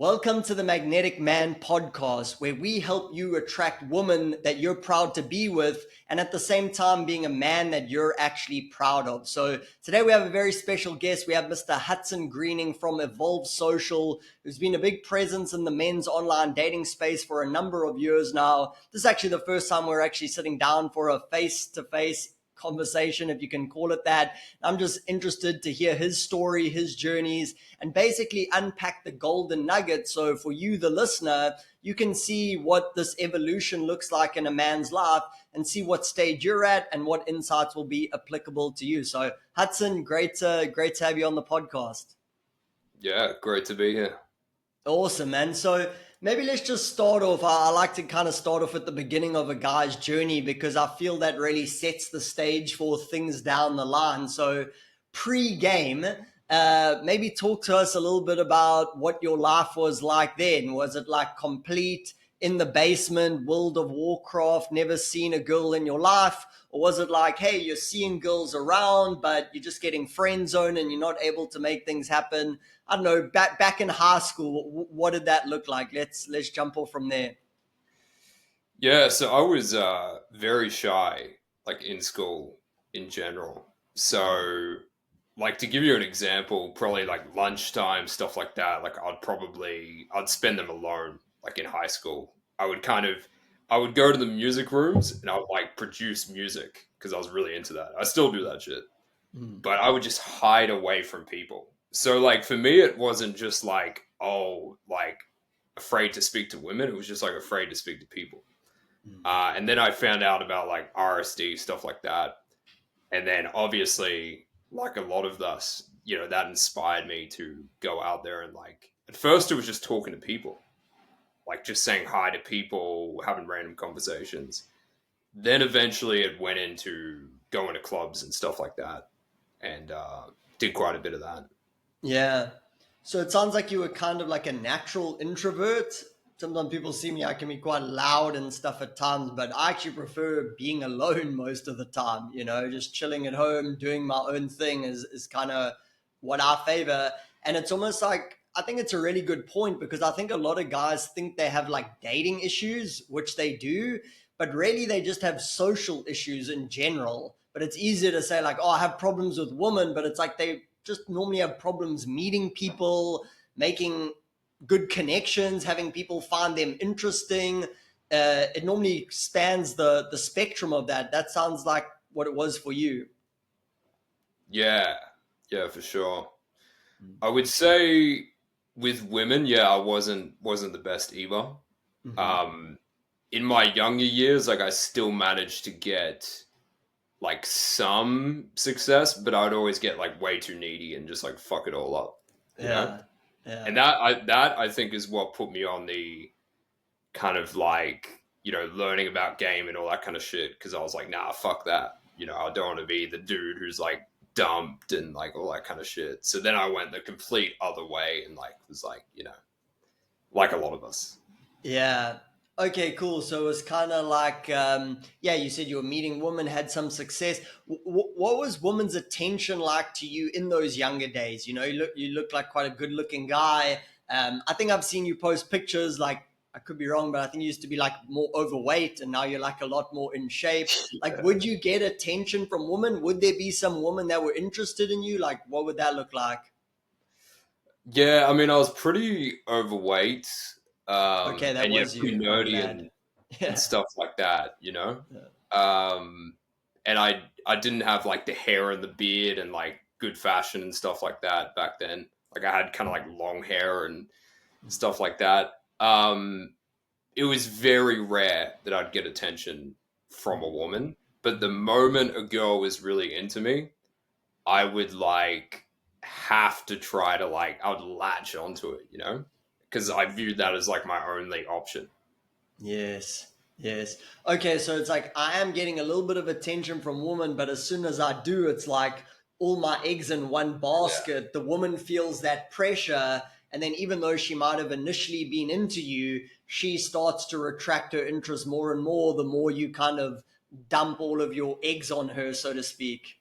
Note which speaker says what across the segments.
Speaker 1: Welcome to the Magnetic Man podcast, where we help you attract women that you're proud to be with, and at the same time, being a man that you're actually proud of. So, today we have a very special guest. We have Mr. Hudson Greening from Evolve Social, who's been a big presence in the men's online dating space for a number of years now. This is actually the first time we're actually sitting down for a face to face conversation, if you can call it that. I'm just interested to hear his story, his journeys, and basically unpack the golden nugget. So for you, the listener, you can see what this evolution looks like in a man's life and see what stage you're at and what insights will be applicable to you. So Hudson, great to have you on the podcast.
Speaker 2: Yeah, great to be here.
Speaker 1: Awesome, man. So maybe let's just start off. I like to kind of start off at the beginning of a guy's journey because I feel that really sets the stage for things down the line. So pre-game, maybe talk to us a little bit about what your life was like then. Was it like complete in the basement, World of Warcraft, never seen a girl in your life? Or was it like, hey, you're seeing girls around, but you're just getting friend zoned and you're not able to make things happen? I don't know, back in high school, what did that look like? Let's jump off from there.
Speaker 2: Yeah, so I was very shy, like in school in general. So, like to give you an example, probably like lunchtime stuff like that. Like I'd spend them alone. Like in high school, I would go to the music rooms and I would like produce music because I was really into that. I still do that shit,
Speaker 1: Mm.
Speaker 2: but I would just hide away from people. So like for me, it wasn't just like afraid to speak to women. It was just like afraid to speak to people.
Speaker 1: Mm.
Speaker 2: And then I found out about like RSD stuff like that, and then obviously like a lot of us, that inspired me to go out there and like at first it was just talking to people, like just saying hi to people, having random conversations. Then eventually it went into going to clubs and stuff like that, and did quite a bit of that.
Speaker 1: Yeah. So it sounds like you were kind of like a natural introvert. Sometimes people see me, I can be quite loud and stuff at times, but I actually prefer being alone most of the time, just chilling at home, doing my own thing is kind of what I favor. And it's almost like, I think it's a really good point because I think a lot of guys think they have like dating issues, which they do, but really they just have social issues in general. But it's easier to say like, oh, I have problems with women, but it's like they just normally have problems meeting people, making good connections, having people find them interesting. It normally spans the spectrum of that. That sounds like what it was for you.
Speaker 2: Yeah, yeah, for sure. I would say with women, yeah, I wasn't the best either.
Speaker 1: Mm-hmm.
Speaker 2: Um, in my younger years, like I still managed to get like some success, but I'd always get like way too needy and just like fuck it all up, you know?
Speaker 1: Yeah, yeah.
Speaker 2: And that I think is what put me on the kind of like, learning about game and all that kind of shit. Cause I was like, nah, fuck that. I don't want to be the dude who's like dumped and like all that kind of shit. So then I went the complete other way and like was like, like a lot of us.
Speaker 1: Yeah. Okay, cool. So it was kind of like, yeah, you said you were meeting women, had some success. What was women's attention like to you in those younger days? You look like quite a good looking guy. I think I've seen you post pictures. Like, I could be wrong, but I think you used to be like more overweight, and now you're like a lot more in shape. Like, would you get attention from women? Would there be some women that were interested in you? Like, what would that look like?
Speaker 2: Yeah, I mean, I was pretty overweight,
Speaker 1: Okay, that
Speaker 2: and yeah,
Speaker 1: was
Speaker 2: pretty
Speaker 1: you. My
Speaker 2: nerdy
Speaker 1: bad.
Speaker 2: and
Speaker 1: Yeah.
Speaker 2: stuff like that,
Speaker 1: Yeah.
Speaker 2: Um, and I didn't have like the hair and the beard and like good fashion and stuff like that back then. Like I had kind of like long hair and stuff like that. It was very rare that I'd get attention from a woman, but the moment a girl was really into me, I would like have to try to like I would latch onto it, because I viewed that as like my only option.
Speaker 1: Yes. Yes. Okay, so it's like I am getting a little bit of attention from women, but as soon as I do, it's like all my eggs in one
Speaker 2: Yeah,
Speaker 1: basket. The woman feels that pressure, and then even though she might have initially been into you, she starts to retract her interest more and more the more you kind of dump all of your eggs on her, so to speak.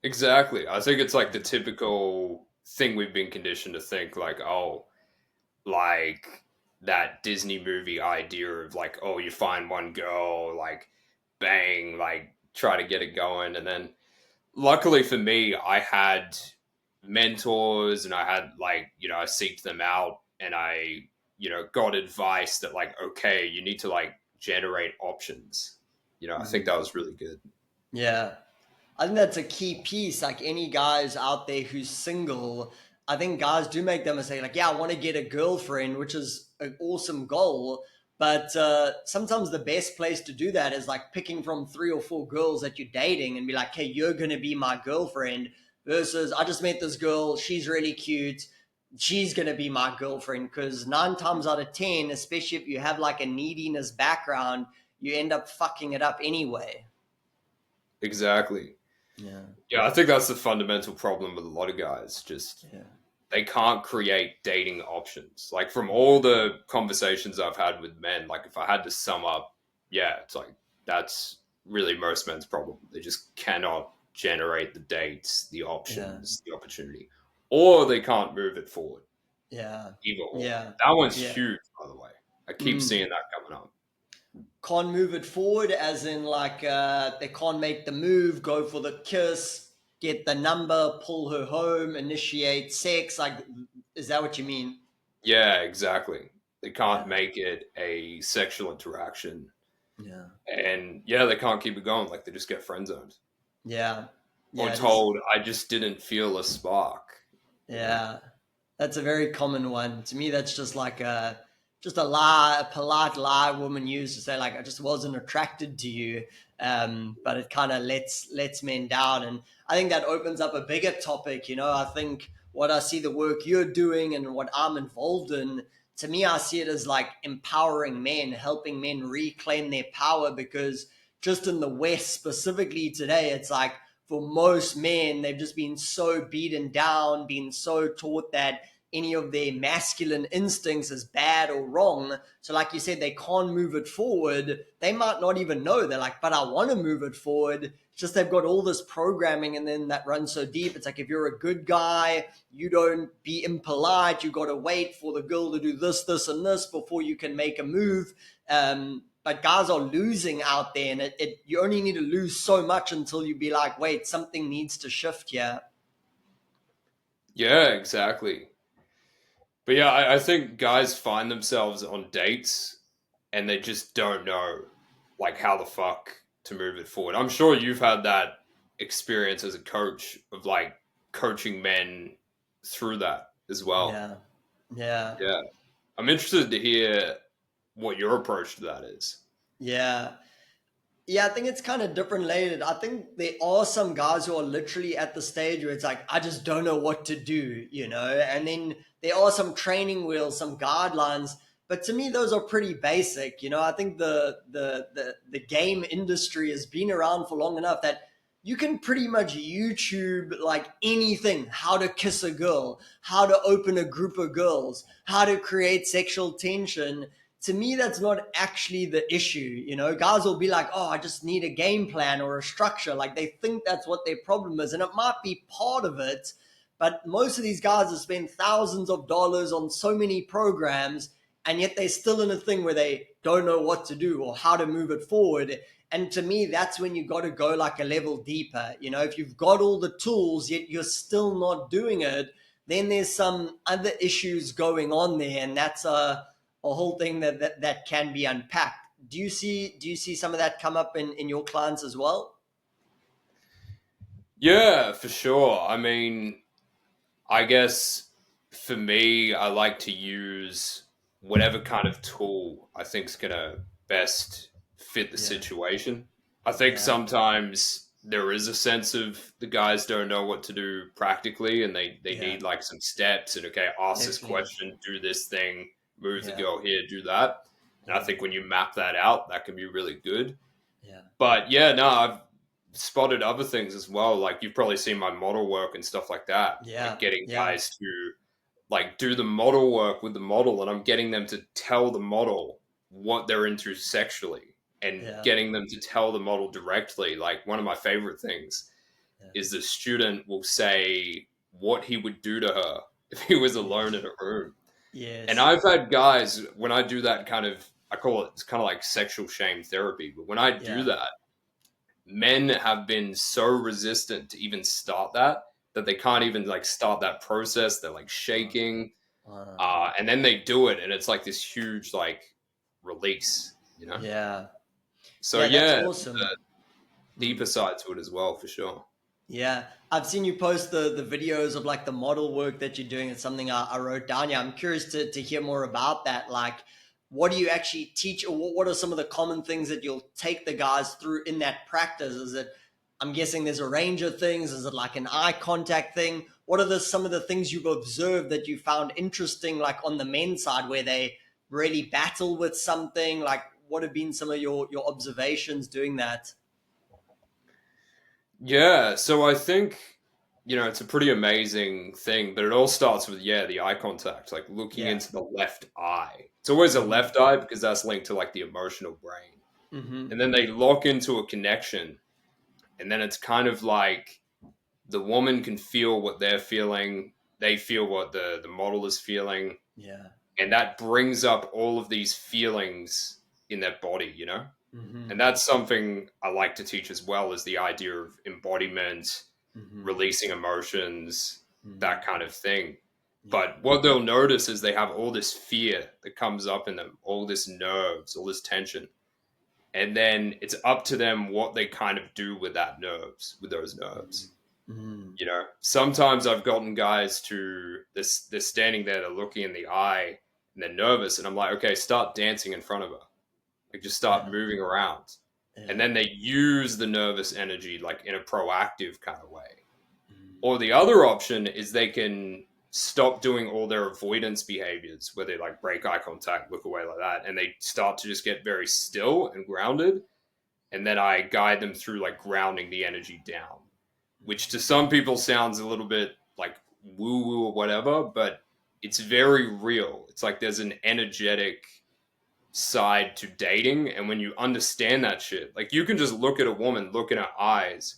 Speaker 2: exactly. I think it's like the typical thing we've been conditioned to think like, oh, like that Disney movie idea of like, oh, you find one girl, like bang, like try to get it going. And then luckily for me, I had mentors and I had like, I seeked them out and I, got advice that like, okay, you need to like generate options. I think
Speaker 1: Mhm.
Speaker 2: that was really good.
Speaker 1: Yeah. I think that's a key piece. Like any guys out there who's single, I think guys do make the mistake. Like, yeah, I want to get a girlfriend, which is an awesome goal. But sometimes the best place to do that is like picking from 3 or 4 girls that you're dating and be like, hey, you're going to be my girlfriend. Versus, I just met this girl. She's really cute. She's going to be my girlfriend. Because 9 times out of 10, especially if you have like a neediness background, you end up fucking it up anyway.
Speaker 2: Exactly.
Speaker 1: Yeah.
Speaker 2: Yeah, I think that's the fundamental problem with a lot of guys. Just
Speaker 1: Yeah.
Speaker 2: they can't create dating options. Like from all the conversations I've had with men, like if I had to sum up, yeah, it's like that's really most men's problem. They just cannot generate the dates, the
Speaker 1: Yeah.
Speaker 2: options, the opportunity, or they can't move it forward.
Speaker 1: Yeah.
Speaker 2: Either or.
Speaker 1: Yeah.
Speaker 2: That one's
Speaker 1: Yeah.
Speaker 2: huge, by the way. I keep
Speaker 1: Mm.
Speaker 2: seeing that coming up.
Speaker 1: Can't move it forward, as in like they can't make the move, go for the kiss, get the number, pull her home, initiate sex. Like, is that what you mean?
Speaker 2: Yeah, exactly. They can't
Speaker 1: Yeah.
Speaker 2: make it a sexual interaction.
Speaker 1: Yeah.
Speaker 2: And yeah, they can't keep it going. Like they just get friend zoned.
Speaker 1: Yeah.
Speaker 2: Or
Speaker 1: Yeah. It is.
Speaker 2: told I just didn't feel a spark. You know?
Speaker 1: Yeah. That's a very common one. To me, that's just a lie, a polite lie women use to say like I just wasn't attracted to you. But it kind of lets men down, and I think that opens up a bigger topic. I think what I see the work you're doing and what I'm involved in. To me, I see it as like empowering men, helping men reclaim their power. Because just in the West specifically today, it's like for most men, they've just been so beaten down, been so taught that any of their masculine instincts is bad or wrong. So, like you said, they can't move it forward. They might not even know. They're like, but I want to move it forward. It's just they've got all this programming, and then that runs so deep. It's like if you're a good guy, you don't be impolite. You got to wait for the girl to do this, this, and this before you can make a move. But guys are losing out there, and you only need to lose so much until you be like, wait, something needs to shift here.
Speaker 2: Yeah, exactly. But yeah, I think guys find themselves on dates and they just don't know like how the fuck to move it forward. I'm sure you've had that experience as a coach of like coaching men through that as well.
Speaker 1: Yeah, yeah,
Speaker 2: Yeah. I'm interested to hear what your approach to that is.
Speaker 1: yeah. Yeah, I think it's kind of different layered. I think there are some guys who are literally at the stage where it's like, I just don't know what to do. And then there are some training wheels, some guidelines. But to me, those are pretty basic. I think the game industry has been around for long enough that you can pretty much YouTube like anything: how to kiss a girl, how to open a group of girls, how to create sexual tension. To me, that's not actually the issue. Guys will be like, oh, I just need a game plan or a structure. Like they think that's what their problem is. And it might be part of it, but most of these guys have spent thousands of dollars on so many programs, and yet they're still in a thing where they don't know what to do or how to move it forward. And to me, that's when you got to go like a level deeper. If you've got all the tools, yet you're still not doing it, then there's some other issues going on there. And that's a whole thing that can be unpacked. Do you see some of that come up in your clients as well?
Speaker 2: Yeah, for sure. I mean, I guess for me, I like to use whatever kind of tool I think is going to best fit the
Speaker 1: Yeah,
Speaker 2: situation. I think
Speaker 1: yeah,
Speaker 2: sometimes there is a sense of the guys don't know what to do practically and they
Speaker 1: yeah,
Speaker 2: need like some steps and, okay, ask this
Speaker 1: definitely.
Speaker 2: question, do this thing, move the
Speaker 1: Yeah,
Speaker 2: girl here, do that. And I
Speaker 1: yeah,
Speaker 2: think when you map that out, that can be really good.
Speaker 1: yeah,
Speaker 2: But yeah, no, I've spotted other things as well. Like you've probably seen my model work and stuff like that. Like
Speaker 1: yeah,
Speaker 2: getting
Speaker 1: yeah,
Speaker 2: guys to like do the model work with the model, and I'm getting them to tell the model what they're into sexually, and
Speaker 1: yeah,
Speaker 2: getting them to tell the model directly. Like one of my favorite things
Speaker 1: yeah,
Speaker 2: is the student will say what he would do to her if he was
Speaker 1: yeah,
Speaker 2: alone in a room. And
Speaker 1: Yes.
Speaker 2: I've had guys, when I do that kind of, I call it, it's kind of like sexual shame therapy. But when I do
Speaker 1: Yeah.
Speaker 2: that, men have been so resistant to even start that, that they can't even like start that process. They're like
Speaker 1: Uh,
Speaker 2: shaking.
Speaker 1: uh,
Speaker 2: And then they do it, and it's like this huge like release, you know?
Speaker 1: yeah.
Speaker 2: So
Speaker 1: Yeah, that's
Speaker 2: yeah,
Speaker 1: awesome.
Speaker 2: deeper side to it as well, for sure.
Speaker 1: Yeah, I've seen you post the videos of like the model work that you're doing. It's something I wrote down. Yeah, I'm curious to hear more about that. Like, what do you actually teach, or what are some of the common things that you'll take the guys through in that practice? Is it, I'm guessing there's a range of things. Is it like an eye contact thing? What are some of the things you've observed that you found interesting, like on the men's side, where they really battle with something? Like, what have been some of your observations doing that?
Speaker 2: Yeah, so I think, it's a pretty amazing thing, but it all starts with, yeah, the eye contact, like looking
Speaker 1: Yeah.
Speaker 2: into the left eye. It's always a
Speaker 1: Mm-hmm.
Speaker 2: left eye because that's linked to like the emotional brain.
Speaker 1: Mm-hmm.
Speaker 2: And then they lock into a connection, and then it's kind of like the woman can feel what they're feeling, they feel what the model is feeling,
Speaker 1: Yeah.
Speaker 2: and that brings up all of these feelings in their body.
Speaker 1: Mm-hmm.
Speaker 2: And that's something I like to teach as well, is the idea of embodiment,
Speaker 1: Mm-hmm.
Speaker 2: releasing emotions,
Speaker 1: Mm-hmm.
Speaker 2: that kind of thing.
Speaker 1: Yeah.
Speaker 2: But what they'll notice is they have all this fear that comes up in them, all this nerves, all this tension. And then it's up to them what they kind of do with with those nerves.
Speaker 1: Mm-hmm.
Speaker 2: Sometimes I've gotten guys to this, they're standing there, they're looking in the eye, and they're nervous. And I'm like, okay, start dancing in front of her. Like just start
Speaker 1: Yeah.
Speaker 2: moving around. And
Speaker 1: Yeah.
Speaker 2: then they use the nervous energy like in a proactive kind of way.
Speaker 1: Mm.
Speaker 2: Or the other option is they can stop doing all their avoidance behaviors where they like break eye contact, look away like that, and they start to just get very still and grounded. And then I guide them through like grounding the energy down, which to some people sounds a little bit like woo woo or whatever, but it's very real. It's like there's an energetic side to dating. And when you understand that shit, like you can just look at a woman, look in her eyes,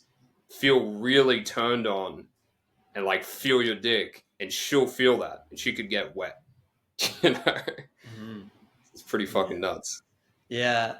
Speaker 2: feel really turned on, and like feel your dick, and she'll feel that, and she could get wet. you know,
Speaker 1: Mm.
Speaker 2: it's pretty
Speaker 1: Yeah.
Speaker 2: fucking nuts.
Speaker 1: Yeah,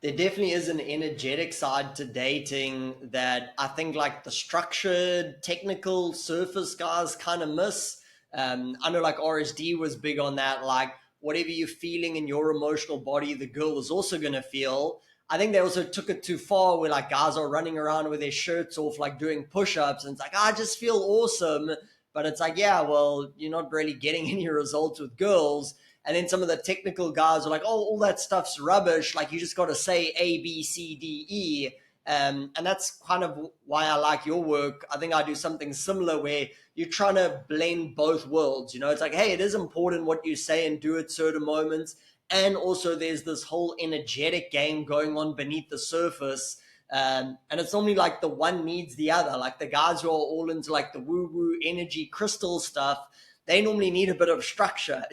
Speaker 1: there definitely is an energetic side to dating that I think like the structured, technical surface guys kind of miss. I know like RSD was big on that. Like whatever you're feeling in your emotional body, the girl is also going to feel. I think they also took it too far where like guys are running around with their shirts off, like doing push ups, and it's like, I just feel awesome. But it's like, yeah, well, you're not really getting any results with girls. And then some of the technical guys are like, oh, all that stuff's rubbish. Like, you just got to say A, B, C, D, E. And that's kind of why I like your work. I think I do something similar where you're trying to blend both worlds. It's like, hey, it is important what you say and do at certain moments. And also, there's this whole energetic game going on beneath the surface. And it's normally like the one needs the other. Like the guys who are all into like the woo woo energy crystal stuff, they normally need a bit of structure.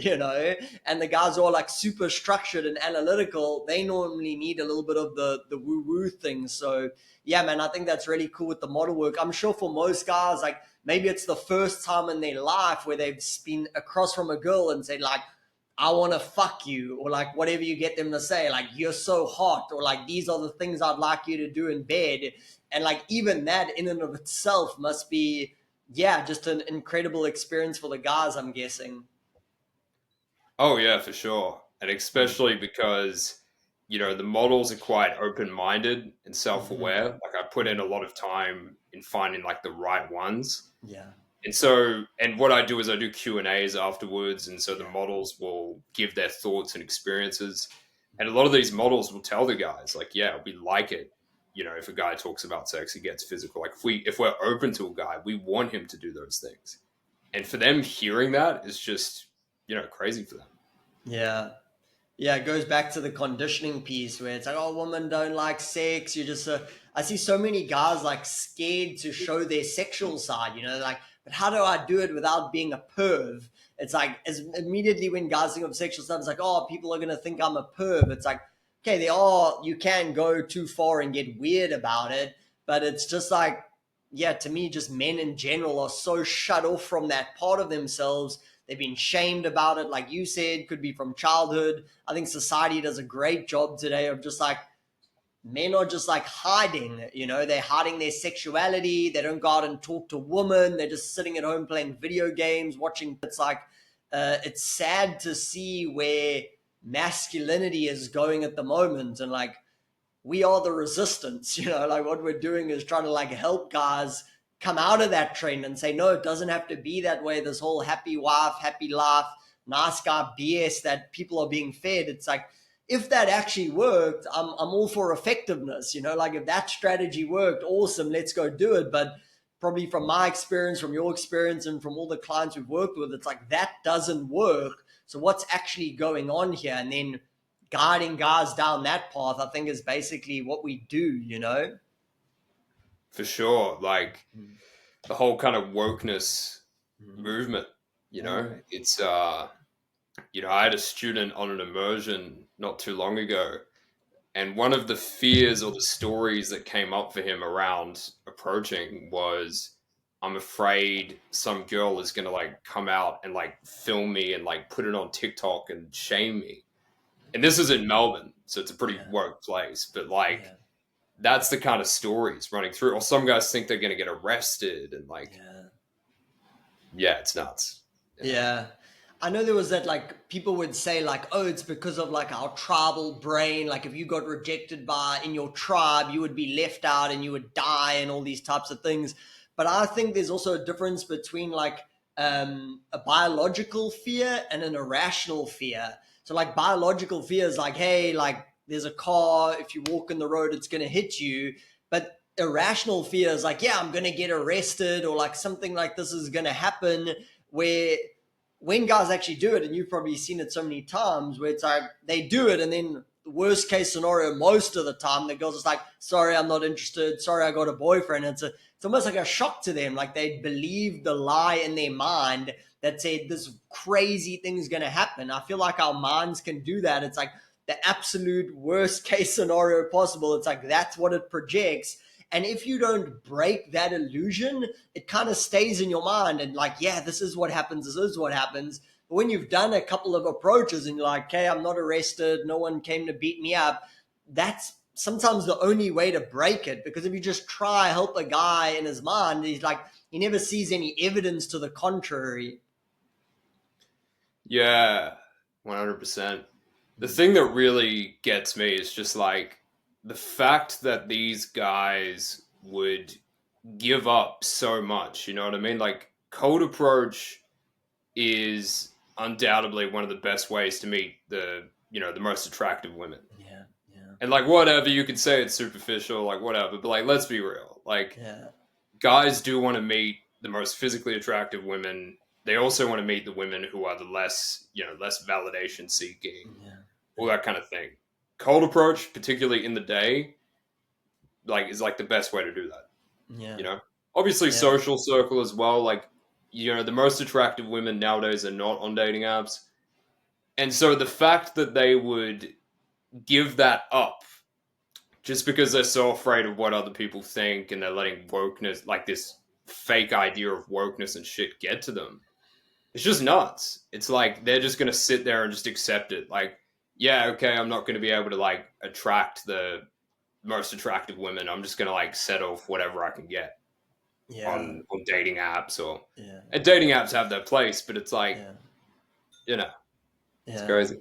Speaker 1: And the guys who are like super structured and analytical, they normally need a little bit of the woo woo thing. So yeah, man, I think that's really cool with the model work. I'm sure for most guys, like maybe it's the first time in their life where they've been across from a girl and said like, I want to fuck you, or like whatever you get them to say, like you're so hot, or like these are the things I'd like you to do in bed. And like even that in and of itself must be, yeah, just an incredible experience for the guys, I'm guessing.
Speaker 2: Oh yeah, for sure. And
Speaker 1: Mm.
Speaker 2: especially because, the models are quite open-minded and
Speaker 1: Mm-hmm.
Speaker 2: self-aware. Like I put in a
Speaker 1: Mm-hmm.
Speaker 2: lot of time in finding like the right ones.
Speaker 1: Yeah,
Speaker 2: And so, and what I do is I do Q&As afterwards, and so the
Speaker 1: yeah.
Speaker 2: models will give their thoughts and experiences. And a lot of these models will tell the guys like, yeah, we like it. If a guy talks about sex, he gets physical. Like if we're open to a guy, we want him to do those things. And for them hearing that is just, crazy for them.
Speaker 1: Yeah. Yeah, it goes back to the conditioning piece where it's like, oh, women don't like sex. You just, I see so many guys like scared to show their sexual side, like, but how do I do it without being a perv? It's like, as immediately when guys think of sexual stuff, it's like, oh, people are going to think I'm a perv. It's like, okay, you can go too far and get weird about it, but it's just like, yeah, to me, just men in general are so shut off from that part of themselves They've been shamed about it, like you said, could be from childhood. I think society does a great job today of just like, men are just like hiding, they're hiding their sexuality. They don't go out and talk to women. They're just sitting at home playing video games, watching. It's like, it's sad to see where masculinity is going at the moment. And like, we are the resistance, like what we're doing is trying to like help guys come out of that trend and say, no, it doesn't have to be that way. This whole happy wife, happy life, nice guy BS that people are being fed. It's like, if that actually worked, I'm all for effectiveness, like if that strategy worked, awesome, let's go do it. But probably from my experience, from your experience, and from all the clients we've worked with, it's like that doesn't work. So what's actually going on here? And then guiding guys down that path, I think, is basically what we do.
Speaker 2: For sure. Like the whole kind of wokeness movement, it's, I had a student on an immersion not too long ago, and one of the fears or the stories that came up for him around approaching was, I'm afraid some girl is going to like come out and like film me and like put it on TikTok and shame me. And this is in Melbourne, so it's a pretty woke place, but like, that's the kind of stories running through. Or some guys think they're going to get arrested, and like, it's nuts.
Speaker 1: Yeah. I know there was that, like, people would say like, oh, it's because of like our tribal brain. Like if you got rejected in your tribe, you would be left out and you would die and all these types of things. But I think there's also a difference between like a biological fear and an irrational fear. So like biological fear is like, hey, like there's a car, if you walk in the road, it's going to hit you. But irrational fear is like, yeah, I'm going to get arrested, or like something like this is going to happen, where when guys actually do it, and you've probably seen it so many times, where it's like they do it and then the worst case scenario, most of the time, the girl's just like, sorry, I'm not interested. Sorry, I got a boyfriend. It's almost like a shock to them. Like they believe the lie in their mind that said this crazy thing's going to happen. I feel like our minds can do that. It's like the absolute worst case scenario possible. It's like that's what it projects. And if you don't break that illusion, it kind of stays in your mind and like, yeah, this is what happens. This is what happens. But when you've done a couple of approaches and you're like, okay, I'm not arrested, no one came to beat me up, that's sometimes the only way to break it. Because if you just try help a guy in his mind, he's like, he never sees any evidence to the contrary.
Speaker 2: Yeah, 100%. The thing that really gets me is just like the fact that these guys would give up so much, you know what I mean? Like cold approach is undoubtedly one of the best ways to meet the most attractive women.
Speaker 1: Yeah.
Speaker 2: And like whatever, you could say it's superficial, like whatever, but like let's be real. Like guys do want to meet the most physically attractive women. They also want to meet the women who are the less validation seeking, all that kind of thing. Cold approach, particularly in the day, like is like the best way to do that.
Speaker 1: Yeah.
Speaker 2: Obviously social circle as well. Like, the most attractive women nowadays are not on dating apps. And so the fact that they would give that up just because they're so afraid of what other people think, and they're letting wokeness, like this fake idea of wokeness and shit, get to them, it's just nuts. It's like they're just going to sit there and just accept it. Like, yeah, okay, I'm not going to be able to like attract the most attractive women. I'm just going to like settle for whatever I can get on dating apps and dating apps have their place, but it's like, it's crazy.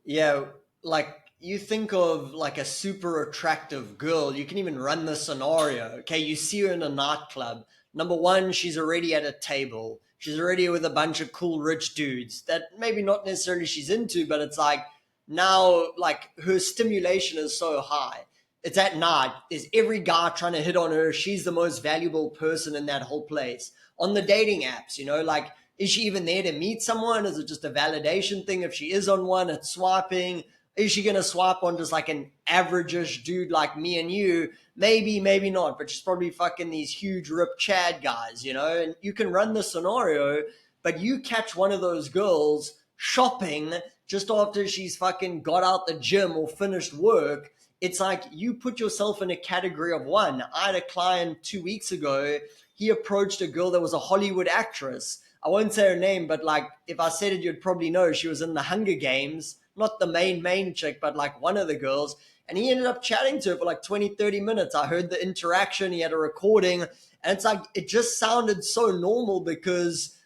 Speaker 1: Yeah, like you think of like a super attractive girl, you can even run the scenario. Okay, you see her in a nightclub. Number one, she's already at a table. She's already with a bunch of cool rich dudes that maybe not necessarily she's into, but it's like now like her stimulation is so high. It's at night. There's every guy trying to hit on her. She's the most valuable person in that whole place. On the dating apps, like, is she even there to meet someone? Is it just a validation thing? If she is on one, it's swiping. Is she going to swipe on just like an average-ish dude like me and you? Maybe, maybe not, but she's probably fucking these huge ripped Chad guys, and you can run the scenario, but you catch one of those girls shopping just after she's fucking got out the gym or finished work. It's like you put yourself in a category of one. I had a client 2 weeks ago. He approached a girl that was a Hollywood actress. I won't say her name, but like if I said it, you'd probably know. She was in the Hunger Games, not the main chick, but like one of the girls. And he ended up chatting to her for like 20, 30 minutes. I heard the interaction. He had a recording. And it's like, it just sounded so normal because,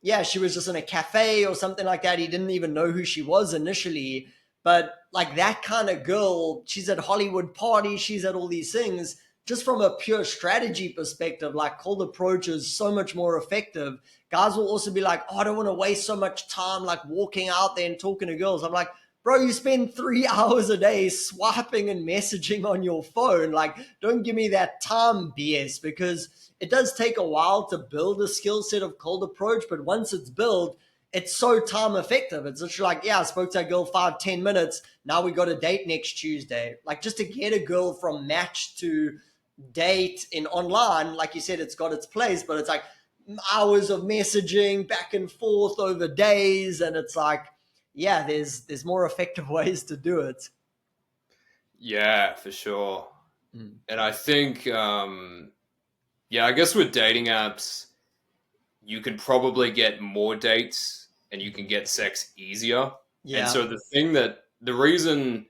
Speaker 1: yeah, she was just in a cafe or something like that. He didn't even know who she was initially. But like that kind of girl, she's at Hollywood parties, she's at all these things. Just from a pure strategy perspective, like cold approach is so much more effective. Guys will also be like, oh, I don't want to waste so much time like walking out there and talking to girls. I'm like, bro, you spend 3 hours a day swiping and messaging on your phone. Like, don't give me that time BS, because it does take a while to build a skill set of cold approach, but once it's built, it's so time effective. It's literally like, yeah, I spoke to a girl 5, 10 minutes. Now we got a date next Tuesday. Like, just to get a girl from match to date in online, like you said, it's got its place, but it's like hours of messaging back and forth over days, and it's like, yeah, there's more effective ways to do it.
Speaker 2: Yeah, for sure.
Speaker 1: Mm.
Speaker 2: And I think, yeah, I guess with dating apps, you can probably get more dates and you can get sex easier. And
Speaker 1: Yeah.
Speaker 2: so the reason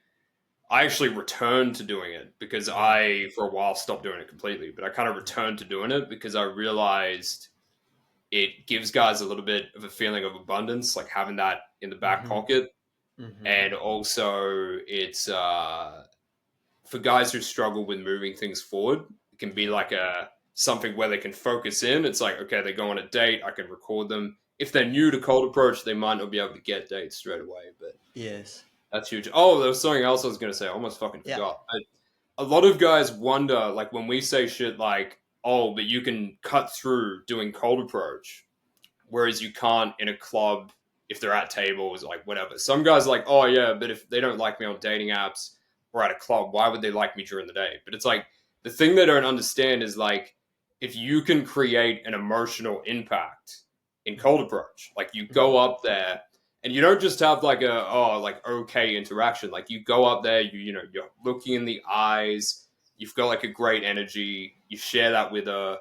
Speaker 2: I actually returned to doing it, because
Speaker 1: Yeah.
Speaker 2: I, for a while, stopped doing it completely, but I kind of returned to doing it because I realized it gives guys a little bit of a feeling of abundance, like having that in the back
Speaker 1: Mm-hmm.
Speaker 2: pocket.
Speaker 1: Mm-hmm.
Speaker 2: And also, it's for guys who struggle with moving things forward, it can be like a something where they can focus in. It's like, okay, they go on a date, I can record them. If they're new to cold approach, they might not be able to get dates straight away, but
Speaker 1: Yes.
Speaker 2: that's huge. Oh, there was something else I was going to say. I almost fucking
Speaker 1: Yeah.
Speaker 2: forgot. A lot of guys wonder, like, when we say shit like, oh, but you can cut through doing cold approach, whereas you can't in a club if they're at tables, like whatever. Some guys are like, oh yeah, but if they don't like me on dating apps or at a club, why would they like me during the day? But it's like the thing they don't understand is like if you can create an emotional impact in cold approach, like you
Speaker 1: Mm-hmm.
Speaker 2: go up there and you don't just have like a like okay interaction. Like you go up there, you know you're looking in the eyes, you've got like a great energy, you share that with her,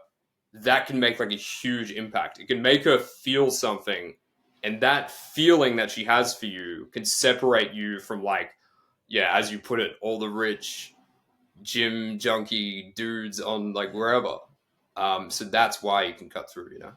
Speaker 2: that can make like a huge impact. It can make her feel something, and that feeling that she has for you can separate you from like, yeah, as you put it, all the rich gym junkie dudes on like wherever. So that's why you can cut through, you know.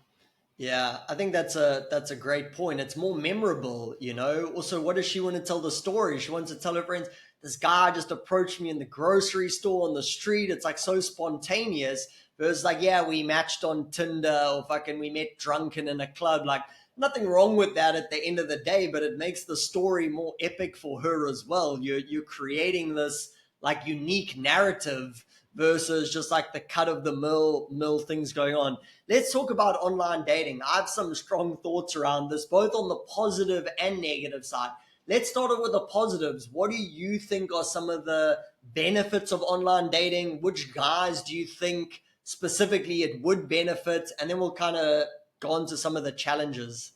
Speaker 1: Yeah, I think that's a great point. It's more memorable, you know. Also, what does she want to tell the story? She wants to tell her friends, this guy just approached me in the grocery store on the street. It's like so spontaneous. But it's like, yeah, we matched on Tinder or fucking we met drunken in a club. Like nothing wrong with that at the end of the day, but it makes the story more epic for her as well. You're creating this like unique narrative versus just like the cut of the mill things going on. Let's talk about online dating. I have some strong thoughts around this, both on the positive and negative side. Let's start off with the positives. What do you think are some of the benefits of online dating? Which guys do you think specifically it would benefit? And then we'll kind of go on to some of the challenges.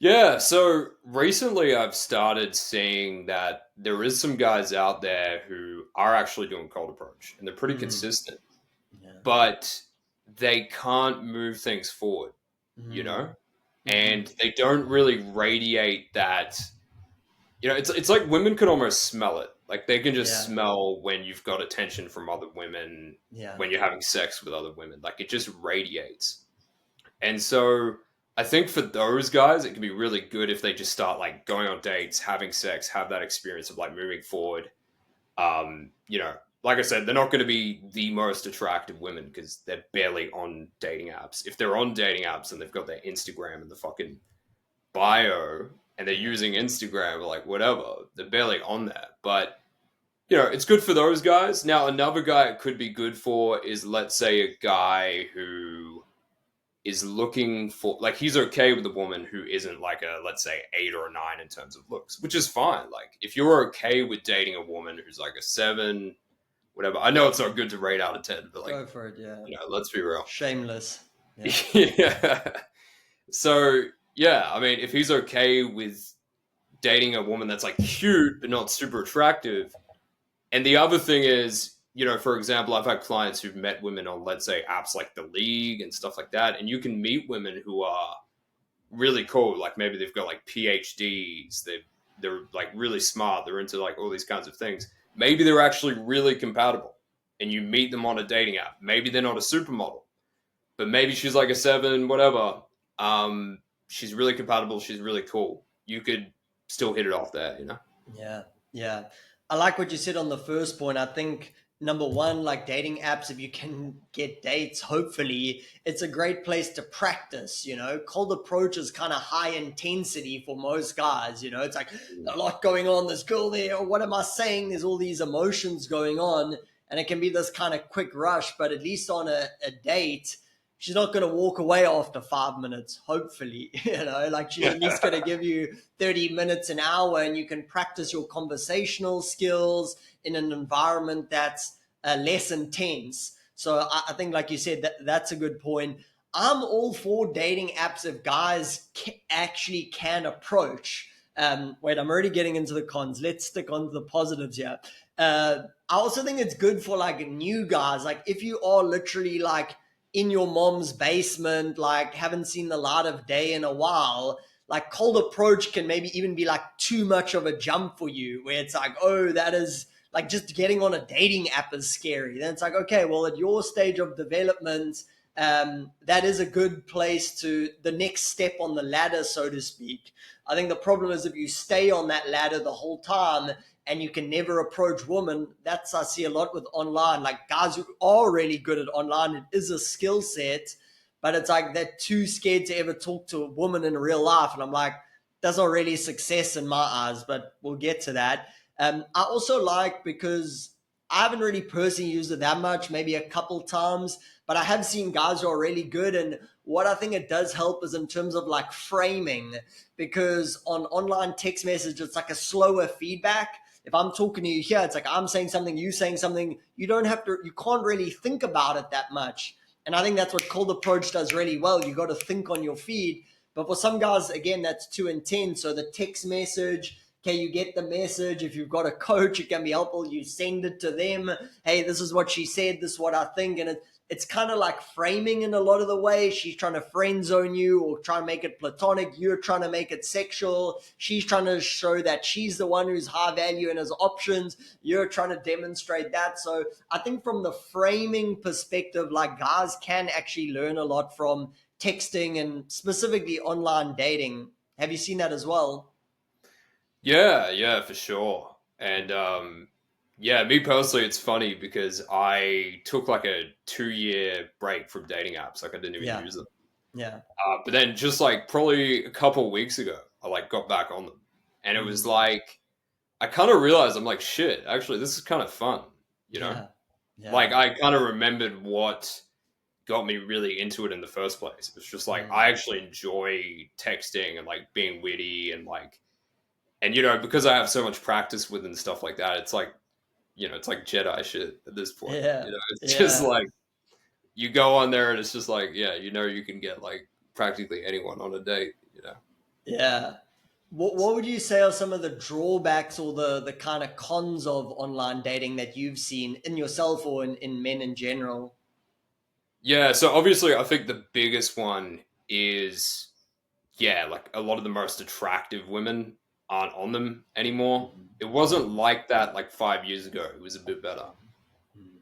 Speaker 2: Yeah, so recently I've started seeing that there is some guys out there who are actually doing cold approach and they're pretty
Speaker 1: Mm,
Speaker 2: consistent,
Speaker 1: yeah.
Speaker 2: but they can't move things forward, you
Speaker 1: Mm,
Speaker 2: know?
Speaker 1: mm-hmm.
Speaker 2: And they don't really radiate that. You know, it's like women can almost smell it. Like they can just
Speaker 1: Yeah.
Speaker 2: smell when you've got attention from other women,
Speaker 1: Yeah.
Speaker 2: when you're having sex with other women. Like it just radiates. And so I think for those guys, it can be really good if they just start like going on dates, having sex, have that experience of like moving forward. You know, like I said, they're not going to be the most attractive women because they're barely on dating apps. If they're on dating apps and they've got their Instagram and the fucking bio and they're
Speaker 1: Yeah.
Speaker 2: using Instagram or like whatever, they're barely on there. But you know, it's good for those guys. Now, another guy it could be good for is let's say a guy who is looking for like he's okay with a woman who isn't like a let's say 8 or a 9 in terms of looks, which is fine. Like if you're okay with dating a woman who's like a 7, whatever. I know it's not good to rate out of 10, but like
Speaker 1: Go for it. Yeah.
Speaker 2: you know, let's be real.
Speaker 1: Shameless. Yeah.
Speaker 2: Yeah. So yeah, I mean, if he's okay with dating a woman that's like cute but not super attractive, and the other thing is for example, I've had clients who've met women on, let's say, apps like The League and stuff like that, and you can meet women who are really cool. Like maybe they've got like PhDs, they're like really smart, they're into like all these kinds of things. Maybe they're actually really compatible, and you meet them on a dating app. Maybe they're not a supermodel, but maybe she's like a seven, whatever. She's really compatible. She's really cool. You could still hit it off there.
Speaker 1: Yeah, yeah. I like what you said on the first point. I think number one, like dating apps, if you can get dates, hopefully it's a great place to practice. Cold approach is kind of high intensity for most guys. It's like a lot going on. This girl there, or what am I saying? There's all these emotions going on, and it can be this kind of quick rush. But at least on a date, she's not going to walk away after 5 minutes, hopefully. Like she's at least going to give you 30 minutes, an hour, and you can practice your conversational skills in an environment that's less intense. So I think, like you said, that's a good point. I'm all for dating apps if guys actually can approach. Wait, I'm already getting into the cons. Let's stick on to the positives here. I also think it's good for like new guys. Like if you are literally like in your mom's basement, like haven't seen the light of day in a while, like cold approach can maybe even be like too much of a jump for you, where it's like, oh, that is like just getting on a dating app is scary. Then it's like, okay, well, at your stage of development, that is a good place to the next step on the ladder, so to speak. I think the problem is if you stay on that ladder the whole time and you can never approach women. That's, I see a lot with online, like guys who are really good at online. It is a skill set, but it's like they're too scared to ever talk to a woman in real life. And I'm like, that's not really success in my eyes, but we'll get to that. I also like, because I haven't really personally used it that much, maybe a couple times, but I have seen guys who are really good. And what I think it does help is in terms of like framing, because on online text message, it's like a slower feedback. If I'm talking to you here, it's like I'm saying something, you saying something. You can't really think about it that much. And I think that's what cold approach does really well. You got to think on your feed. But for some guys, again, that's too intense. So the text message, okay, you get the message. If you've got a coach, it can be helpful. You send it to them. Hey, this is what she said. This is what I think. And it's kind of like framing in a lot of the way. She's trying to friend zone you or try and make it platonic. You're trying to make it sexual. She's trying to show that she's the one who's high value and has options. You're trying to demonstrate that. So I think from the framing perspective, like guys can actually learn a lot from texting and specifically online dating. Have you seen that as well?
Speaker 2: Yeah, for sure. And yeah, me personally, it's funny because I took like a 2 year break from dating apps. Like I didn't even
Speaker 1: Yeah.
Speaker 2: use them.
Speaker 1: Yeah.
Speaker 2: But then just like probably a couple of weeks ago, I like got back on them, and it was like I kind of realized I'm like, shit. Actually, this is kind of fun. You know,
Speaker 1: Yeah.
Speaker 2: like
Speaker 1: Yeah.
Speaker 2: I kind of remembered what got me really into it in the first place. It was just like
Speaker 1: Mm.
Speaker 2: I actually enjoy texting and like being witty and like, and because I have so much practice with and stuff like that, it's like it's like Jedi shit at this point.
Speaker 1: Yeah.
Speaker 2: It's just
Speaker 1: Yeah.
Speaker 2: like you go on there and it's just like, yeah, you can get like practically anyone on a date.
Speaker 1: Yeah. What would you say are some of the drawbacks or the kind of cons of online dating that you've seen in yourself or in men in general?
Speaker 2: Yeah, so obviously I think the biggest one is, yeah, like a lot of the most attractive women aren't on them anymore. It wasn't like that like 5 years ago. It was a bit better.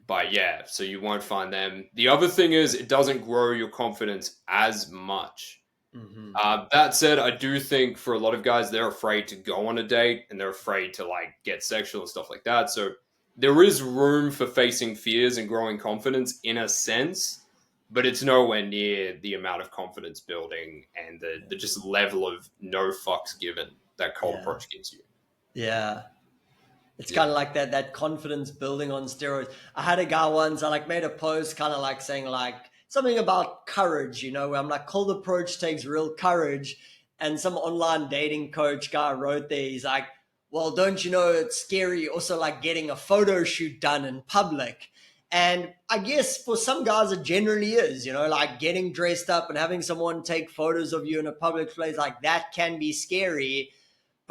Speaker 2: But yeah, so you won't find them. The other thing is, it doesn't grow your confidence as much.
Speaker 1: Mm-hmm.
Speaker 2: That said, I do think for a lot of guys, they're afraid to go on a date and they're afraid to like get sexual and stuff like that. So there is room for facing fears and growing confidence in a sense, but it's nowhere near the amount of confidence building and the just level of no fucks given that cold
Speaker 1: Yeah.
Speaker 2: approach gives you.
Speaker 1: Yeah. It's
Speaker 2: Yeah.
Speaker 1: kind of like that confidence building on steroids. I had a guy once, I like made a post kind of like saying like something about courage, where I'm like, cold approach takes real courage. And some online dating coach guy wrote there, he's like, well, don't you know it's scary also like getting a photo shoot done in public. And I guess for some guys it generally is, like getting dressed up and having someone take photos of you in a public place, like that can be scary.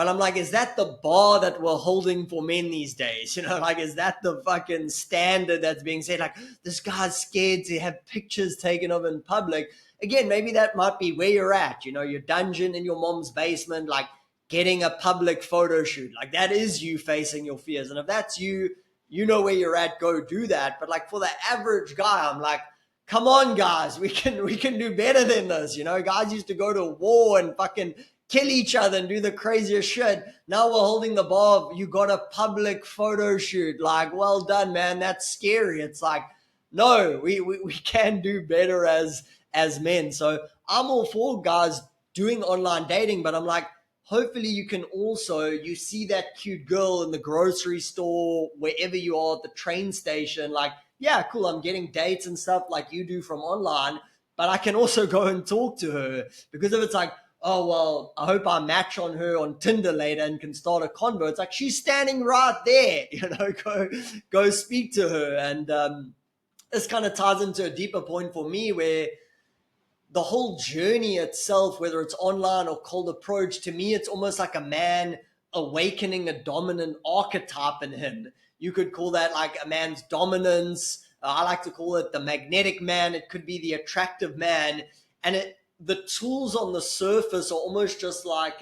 Speaker 1: But I'm like, is that the bar that we're holding for men these days? Like, is that the fucking standard that's being said? Like, this guy's scared to have pictures taken of in public. Again, maybe that might be where you're at, your dungeon in your mom's basement, like getting a public photo shoot. Like, that is you facing your fears. And if that's you, you know where you're at, go do that. But like for the average guy, I'm like, come on, guys, we can do better than this. Guys used to go to war and fucking kill each other and do the craziest shit. Now we're holding the bar of, you got a public photo shoot. Like, well done, man. That's scary. It's like, no, we can do better as men. So I'm all for guys doing online dating, but I'm like, hopefully you can also, you see that cute girl in the grocery store, wherever you are, at the train station, like, yeah, cool, I'm getting dates and stuff like you do from online, but I can also go and talk to her. Because if it's like, oh, well, I hope I match on her on Tinder later and can start a convo, it's like, she's standing right there, go speak to her. And this kind of ties into a deeper point for me, where the whole journey itself, whether it's online or cold approach, to me, it's almost like a man awakening a dominant archetype in him. You could call that like a man's dominance. I like to call it the magnetic man. It could be the attractive man. And the tools on the surface are almost just like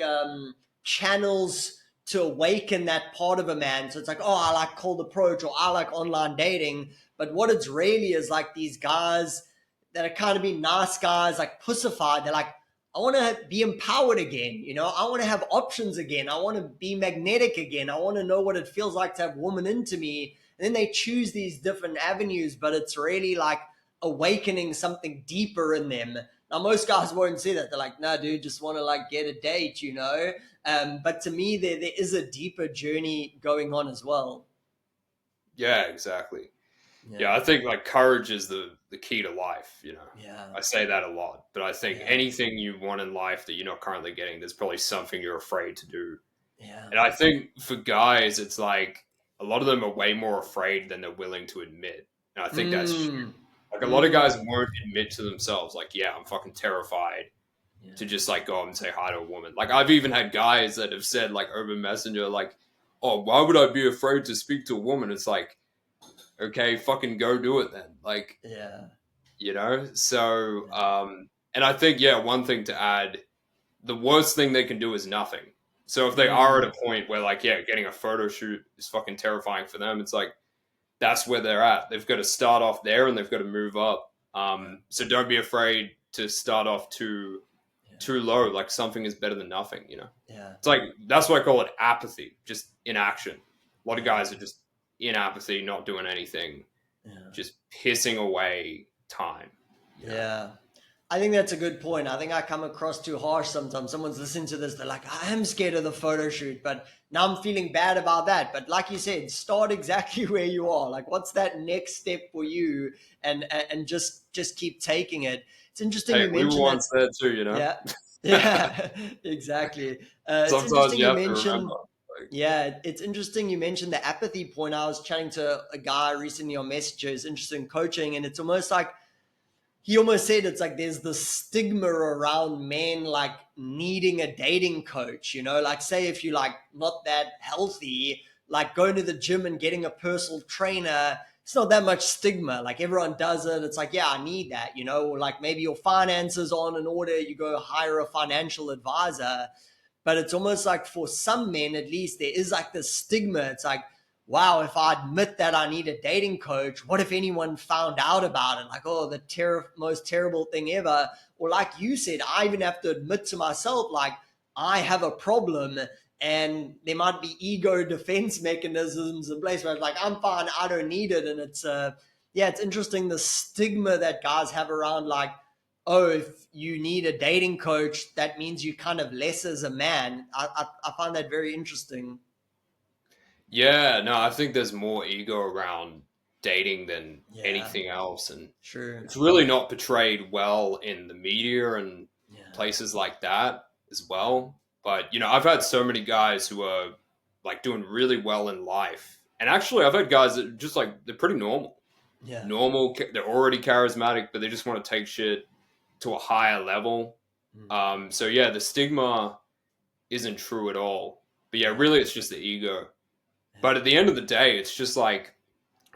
Speaker 1: channels to awaken that part of a man. So it's like, oh, I like cold approach, or I like online dating. But what it's really is like these guys that are kind of be nice guys, like pussified. They're like, I want to be empowered again. I want to have options again. I want to be magnetic again. I want to know what it feels like to have women into me. And then they choose these different avenues, but it's really like awakening something deeper in them. Now, most guys won't say that. They're like, no, dude, just want to like get a date. But to me, there is a deeper journey going on as well.
Speaker 2: Yeah, exactly. Yeah, I think like courage is the key to life,
Speaker 1: Yeah.
Speaker 2: I say that a lot, but I think
Speaker 1: Yeah.
Speaker 2: anything you want in life that you're not currently getting, there's probably something you're afraid to do.
Speaker 1: Yeah.
Speaker 2: And I think for guys, it's like a lot of them are way more afraid than they're willing to admit. And I think that's
Speaker 1: Mm.
Speaker 2: like a lot of guys
Speaker 1: Mm.
Speaker 2: won't admit to themselves, like, yeah, I'm fucking terrified
Speaker 1: Yeah.
Speaker 2: to just like go up and say hi to a woman. Like I've even had guys that have said like over Messenger, like, oh, why would I be afraid to speak to a woman? It's like, okay, fucking go do it then. Like,
Speaker 1: Yeah.
Speaker 2: So,
Speaker 1: Yeah.
Speaker 2: and I think, yeah, one thing to add, the worst thing they can do is nothing. So if they are
Speaker 1: Mm.
Speaker 2: at a point where like, yeah, getting a photo shoot is fucking terrifying for them, it's like, that's where they're at. They've got to start off there and they've got to move up.
Speaker 1: Yeah.
Speaker 2: So don't be afraid to start off too low. Like something is better than nothing.
Speaker 1: Yeah.
Speaker 2: It's like, that's why I call it apathy, just inaction. A lot of
Speaker 1: Yeah.
Speaker 2: guys are just in apathy, not doing anything,
Speaker 1: Yeah.
Speaker 2: just pissing away time.
Speaker 1: Yeah. I think that's a good point. I think I come across too harsh sometimes. Someone's listening to this, they're like, I am scared of the photo shoot, but now I'm feeling bad about that. But like you said, start exactly where you are. Like, what's that next step for you? And just keep taking it. It's interesting
Speaker 2: Hey,
Speaker 1: you
Speaker 2: we were
Speaker 1: mentioned that.
Speaker 2: once there too,
Speaker 1: Yeah. Yeah, exactly. It's
Speaker 2: Sometimes
Speaker 1: interesting
Speaker 2: you
Speaker 1: you
Speaker 2: have to remember.
Speaker 1: mentioned. Yeah, it's interesting you mentioned the apathy point. I was chatting to a guy recently on Messenger who's interested in coaching, and it's almost like he almost said it's like there's the stigma around men like needing a dating coach, like say if you like not that healthy, like going to the gym and getting a personal trainer, it's not that much stigma. Like everyone does it. It's like, yeah, I need that, or like maybe your finances aren't in order, you go hire a financial advisor. But it's almost like for some men, at least, there is like this stigma. It's like, wow, if I admit that I need a dating coach, what if anyone found out about it? Like, oh, the most terrible thing ever. Or like you said, I even have to admit to myself, like, I have a problem, and there might be ego defense mechanisms in place where it's like, I'm fine, I don't need it. And it's, yeah, it's interesting the stigma that guys have around like, oh, if you need a dating coach, that means you kind of less as a man. I find that very interesting.
Speaker 2: Yeah, no, I think there's more ego around dating than
Speaker 1: Yeah,
Speaker 2: anything else, and
Speaker 1: true.
Speaker 2: it's really not portrayed well in the media and
Speaker 1: Yeah,
Speaker 2: places like that as well. But I've had so many guys who are like doing really well in life, and actually, I've had guys that just like they're pretty normal,
Speaker 1: yeah.
Speaker 2: they're already charismatic, but they just want to take shit to a higher level.
Speaker 1: Mm.
Speaker 2: So yeah, the stigma isn't true at all. But yeah, really, it's just the ego. But at the end of the day, it's just like,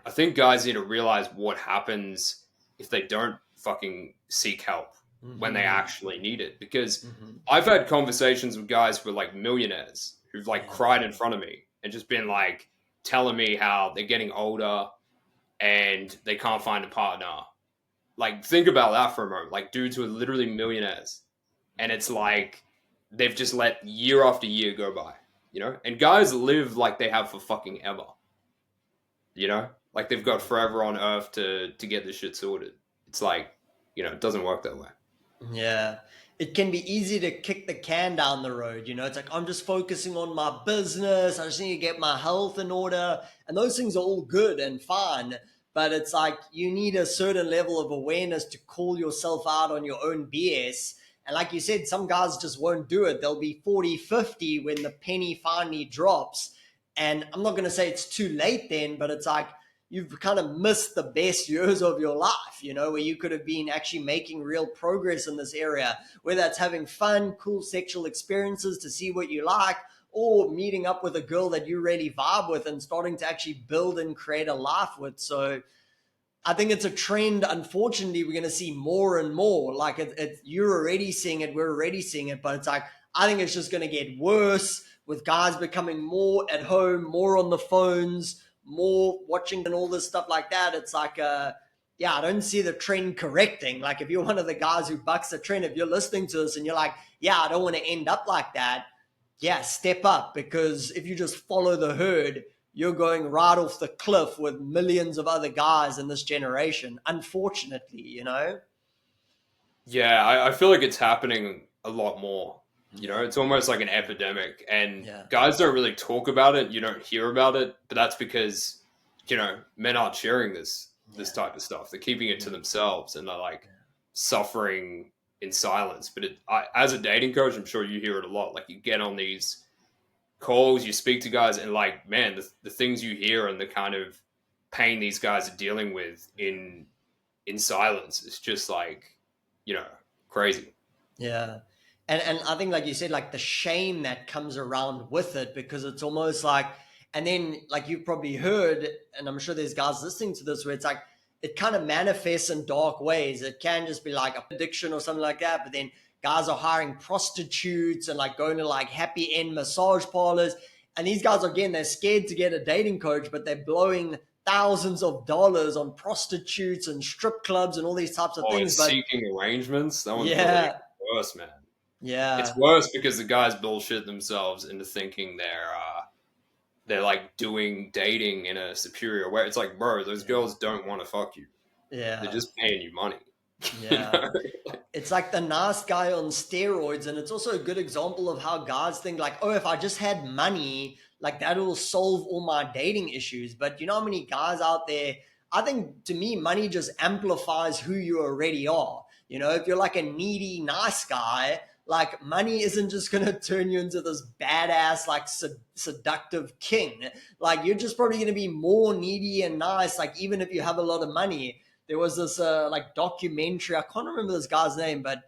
Speaker 2: I think guys need to realize what happens if they don't fucking seek help when they
Speaker 1: Mm-hmm.
Speaker 2: actually need it. Because
Speaker 1: Mm-hmm.
Speaker 2: I've had conversations with guys who are like millionaires who've like
Speaker 1: Yeah.
Speaker 2: cried in front of me and just been like telling me how they're getting older and they can't find a partner. Like, think about that for a moment. Like, dudes who are literally millionaires. And it's like they've just let year after year go by, you know? And guys live like they have for fucking ever, you know? Like they've got forever on earth to get this shit sorted. It's like, it doesn't work that way.
Speaker 1: Yeah. It can be easy to kick the can down the road. It's like, I'm just focusing on my business. I just need to get my health in order. And those things are all good and fine. But it's like, you need a certain level of awareness to call yourself out on your own BS. And like you said, some guys just won't do it. They'll be 40, 50 when the penny finally drops. And I'm not going to say it's too late then, but it's like, you've kind of missed the best years of your life, where you could have been actually making real progress in this area, whether that's having fun, cool sexual experiences to see what you like, or meeting up with a girl that you really vibe with and starting to actually build and create a life with. So I think it's a trend. Unfortunately, we're going to see more and more. Like you're already seeing it, we're already seeing it, but it's like I think it's just going to get worse with guys becoming more at home, more on the phones, more watching and all this stuff like that. It's like, yeah, I don't see the trend correcting. Like if you're one of the guys who bucks the trend, if you're listening to this and you're like, yeah, I don't want to end up like that. Yeah, step up, because if you just follow the herd, you're going right off the cliff with millions of other guys in this generation, unfortunately.
Speaker 2: Yeah, I feel like it's happening a lot more.
Speaker 1: Yeah.
Speaker 2: It's almost like an epidemic, and
Speaker 1: Yeah.
Speaker 2: guys don't really talk about it. You don't hear about it, but that's because men aren't sharing this
Speaker 1: Yeah.
Speaker 2: type of stuff. They're keeping it to
Speaker 1: Yeah.
Speaker 2: themselves, and they're like suffering in silence. But as a dating coach, I'm sure you hear it a lot. Like you get on these calls, you speak to guys, and like, man, the things you hear and the kind of pain these guys are dealing with in silence is just like, you know, crazy.
Speaker 1: Yeah. And I think like you said, like the shame that comes around with it, because it's almost like, and then like you've probably heard, and I'm sure there's guys listening to this where it's like it kind of manifests in dark ways. It can just be like addiction or something like that, but then guys are hiring prostitutes and like going to like happy end massage parlors. And these guys, again, they're scared to get a dating coach, but they're blowing thousands of dollars on prostitutes and strip clubs and all these types of
Speaker 2: Oh,
Speaker 1: things.
Speaker 2: it's
Speaker 1: But
Speaker 2: seeking arrangements. That one's probably
Speaker 1: yeah,
Speaker 2: worse, man. It's
Speaker 1: yeah,
Speaker 2: worse because the guys bullshit themselves into thinking they're like doing dating in a superior way. It's like, bro, those
Speaker 1: yeah,
Speaker 2: girls don't want to fuck you. They're
Speaker 1: yeah,
Speaker 2: just paying you money. you
Speaker 1: yeah.
Speaker 2: know?
Speaker 1: It's like the nice guy on steroids, and it's also a good example of how guys think like, oh, if I just had money, like that will solve all my dating issues. But you know how many guys out there, I think to me money just amplifies who you already are. If you're like a needy nice guy, like money isn't just going to turn you into this badass like seductive king. Like you're just probably going to be more needy and nice, like even if you have a lot of money. There was this like documentary. I can't remember this guy's name, but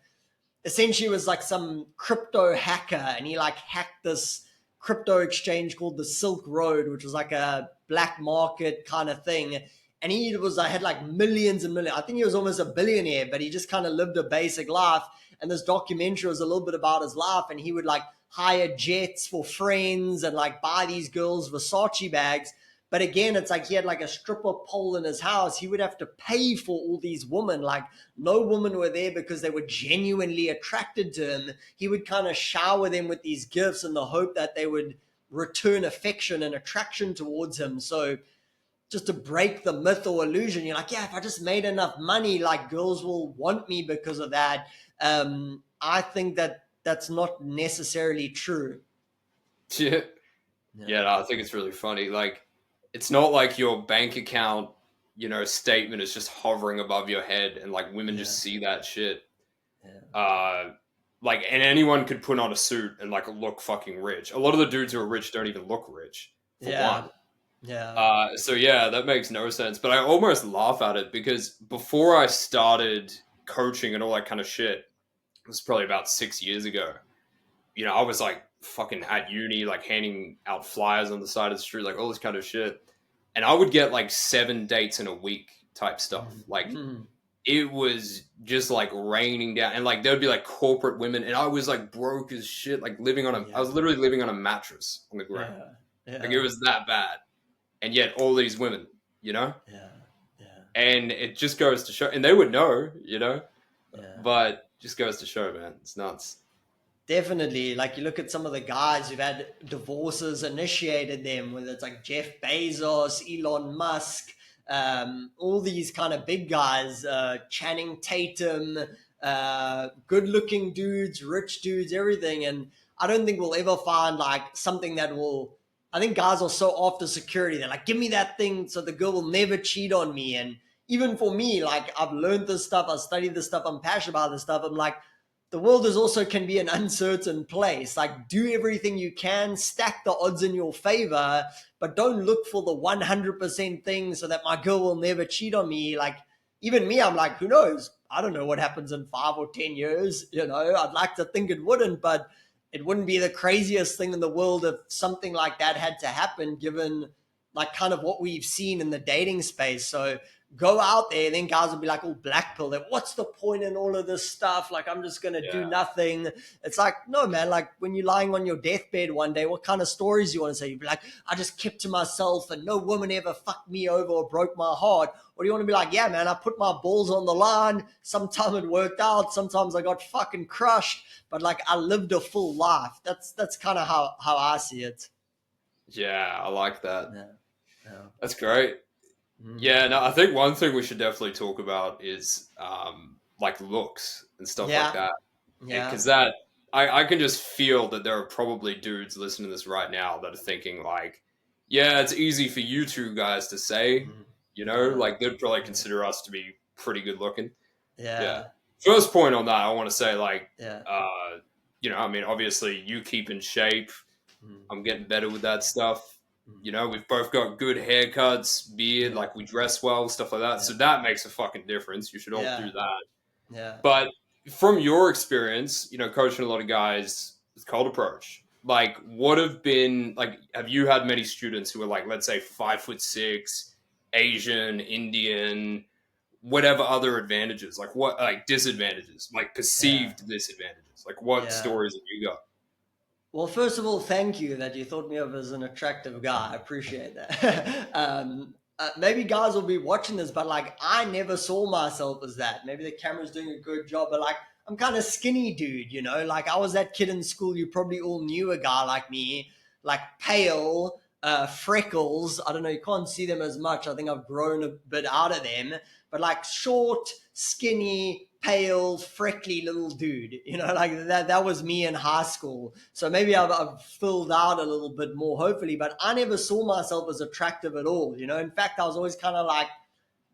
Speaker 1: essentially it was like some crypto hacker, and he like hacked this crypto exchange called the Silk Road, which was like a black market kind of thing. And he was I had like millions and millions. I think he was almost a billionaire, but he just kind of lived a basic life. And this documentary was a little bit about his life, and he would like hire jets for friends and like buy these girls Versace bags. But again, it's like he had like a stripper pole in his house. He would have to pay for all these women. Like no women were there because they were genuinely attracted to him. He would kind of shower them with these gifts in the hope that they would return affection and attraction towards him. So just to break the myth or illusion, you're like, yeah, if I just made enough money, like girls will want me because of that. I think that that's not necessarily true.
Speaker 2: Yeah.
Speaker 1: Yeah.
Speaker 2: Yeah, no, I think it's really funny. Like, it's not like your bank account, statement is just hovering above your head and like women
Speaker 1: Yeah.
Speaker 2: just see that shit.
Speaker 1: Yeah.
Speaker 2: Uh, like, and anyone could put on a suit and like look fucking rich. A lot of the dudes who are rich don't even look rich, for
Speaker 1: Yeah.
Speaker 2: one.
Speaker 1: Yeah.
Speaker 2: So yeah, that makes no sense. But I almost laugh at it because before I started coaching and all that kind of shit, it was probably about 6 years ago. I was like fucking at uni, like handing out flyers on the side of the street, like all this kind of shit. And I would get like 7 dates in a week type stuff. Like
Speaker 1: Mm.
Speaker 2: it was just like raining down, and like there'd be like corporate women, and I was like broke as shit, like I was
Speaker 1: Yeah,
Speaker 2: literally living on a mattress on the ground.
Speaker 1: yeah,
Speaker 2: Like it
Speaker 1: yeah,
Speaker 2: was that bad. And yet all these women, you know?
Speaker 1: yeah, yeah,
Speaker 2: And it just goes to show, and they would know, you know?
Speaker 1: yeah.
Speaker 2: But just goes to show, man. It's nuts.
Speaker 1: Definitely. Like you look at some of the guys who've had divorces initiated them, whether it's like Jeff Bezos, Elon Musk, all these kind of big guys, Channing Tatum, good looking dudes, rich dudes, everything. And I don't think we'll ever find like something that will. I think guys are so after security. They're like, give me that thing so the girl will never cheat on me. And even for me, like I've learned this stuff, I've studied this stuff, I'm passionate about this stuff. I'm like, the world is also can be an uncertain place. Like, do everything you can, stack the odds in your favor, but don't look for the 100% thing so that my girl will never cheat on me. Like, even me, I'm like, who knows? I don't know what happens in 5 or 10 years. I'd like to think it wouldn't, but it wouldn't be the craziest thing in the world if something like that had to happen, given like kind of what we've seen in the dating space. So go out there, then guys will be like, oh, black pill. Like, what's the point in all of this stuff? Like, I'm just gonna do
Speaker 2: Yeah.
Speaker 1: nothing. It's like, no, man. Like when you're lying on your deathbed one day, what kind of stories you want to say? You'd be like, I just kept to myself, and no woman ever fucked me over or broke my heart. Or do you want to be like, yeah, man, I put my balls on the line. Sometimes it worked out. Sometimes I got fucking crushed. But like, I lived a full life. That's kind of how I see it.
Speaker 2: Yeah, I like that.
Speaker 1: Yeah. Yeah.
Speaker 2: That's great.
Speaker 1: Mm.
Speaker 2: Yeah, no, I think one thing we should definitely talk about is like looks and stuff like
Speaker 1: Yeah.
Speaker 2: that.
Speaker 1: Yeah.
Speaker 2: Because that, I can just feel that there are probably dudes listening to this right now that are thinking, like, yeah, it's easy for you two guys to say,
Speaker 1: Mm.
Speaker 2: you know,
Speaker 1: Yeah.
Speaker 2: like they'd probably
Speaker 1: Yeah.
Speaker 2: consider us to be pretty good looking. Yeah.
Speaker 1: Yeah.
Speaker 2: First point on that, I want to say, like,
Speaker 1: Yeah.
Speaker 2: I mean, obviously you keep in shape.
Speaker 1: Mm.
Speaker 2: I'm getting better with that stuff.
Speaker 1: Mm.
Speaker 2: You know, we've both got good haircuts, beard,
Speaker 1: Yeah.
Speaker 2: like we dress well, stuff like that.
Speaker 1: Yeah.
Speaker 2: So that makes a fucking difference. You should all
Speaker 1: Yeah.
Speaker 2: do that.
Speaker 1: Yeah.
Speaker 2: But from your experience, coaching a lot of guys with cold approach, like what have been like, have you had many students who are like, let's say 5'6", Asian, Indian, whatever other advantages, like what, like disadvantages, like
Speaker 1: Yeah.
Speaker 2: perceived disadvantages, like what
Speaker 1: Yeah.
Speaker 2: stories have you got?
Speaker 1: Well, first of all, thank you that you thought me of as an attractive guy. I appreciate that. Maybe guys will be watching this, but like I never saw myself as that. Maybe the camera's doing a good job, but like I'm kind of skinny dude, Like I was that kid in school. You probably all knew a guy like me, like pale, freckles. I don't know. You can't see them as much. I think I've grown a bit out of them, but like short, skinny, pale, freckly little dude. Like that was me in high school. So maybe I've filled out a little bit more, hopefully, but I never saw myself as attractive at all. In fact, I was always kind of like,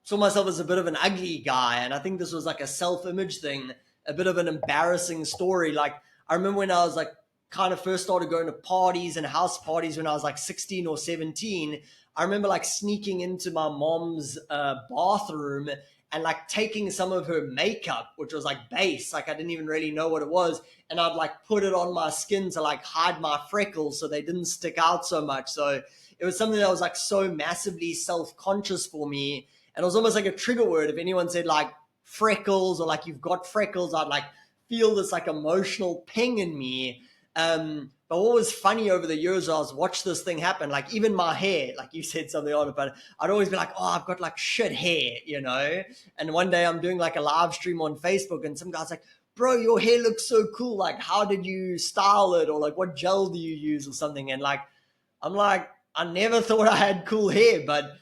Speaker 1: saw myself as a bit of an ugly guy. And I think this was like a self-image thing, a bit of an embarrassing story. Like I remember when I was like kind of first started going to parties and house parties when I was like 16 or 17. I remember like sneaking into my mom's bathroom and like taking some of her makeup, which was like base, like I didn't even really know what it was, and I'd like put it on my skin to like hide my freckles so they didn't stick out so much. So it was something that was like so massively self-conscious for me, and it was almost like a trigger word. If anyone said like freckles or like you've got freckles, I'd like feel this like emotional ping in me. But what was funny over the years, I was watch this thing happen. Like even my hair, like you said something on it, but I'd always be like, oh, I've got like shit hair. And one day I'm doing like a live stream on Facebook, and some guy's like, bro, your hair looks so cool. Like, how did you style it? Or like, what gel do you use or something? And like, I'm like, I never thought I had cool hair, but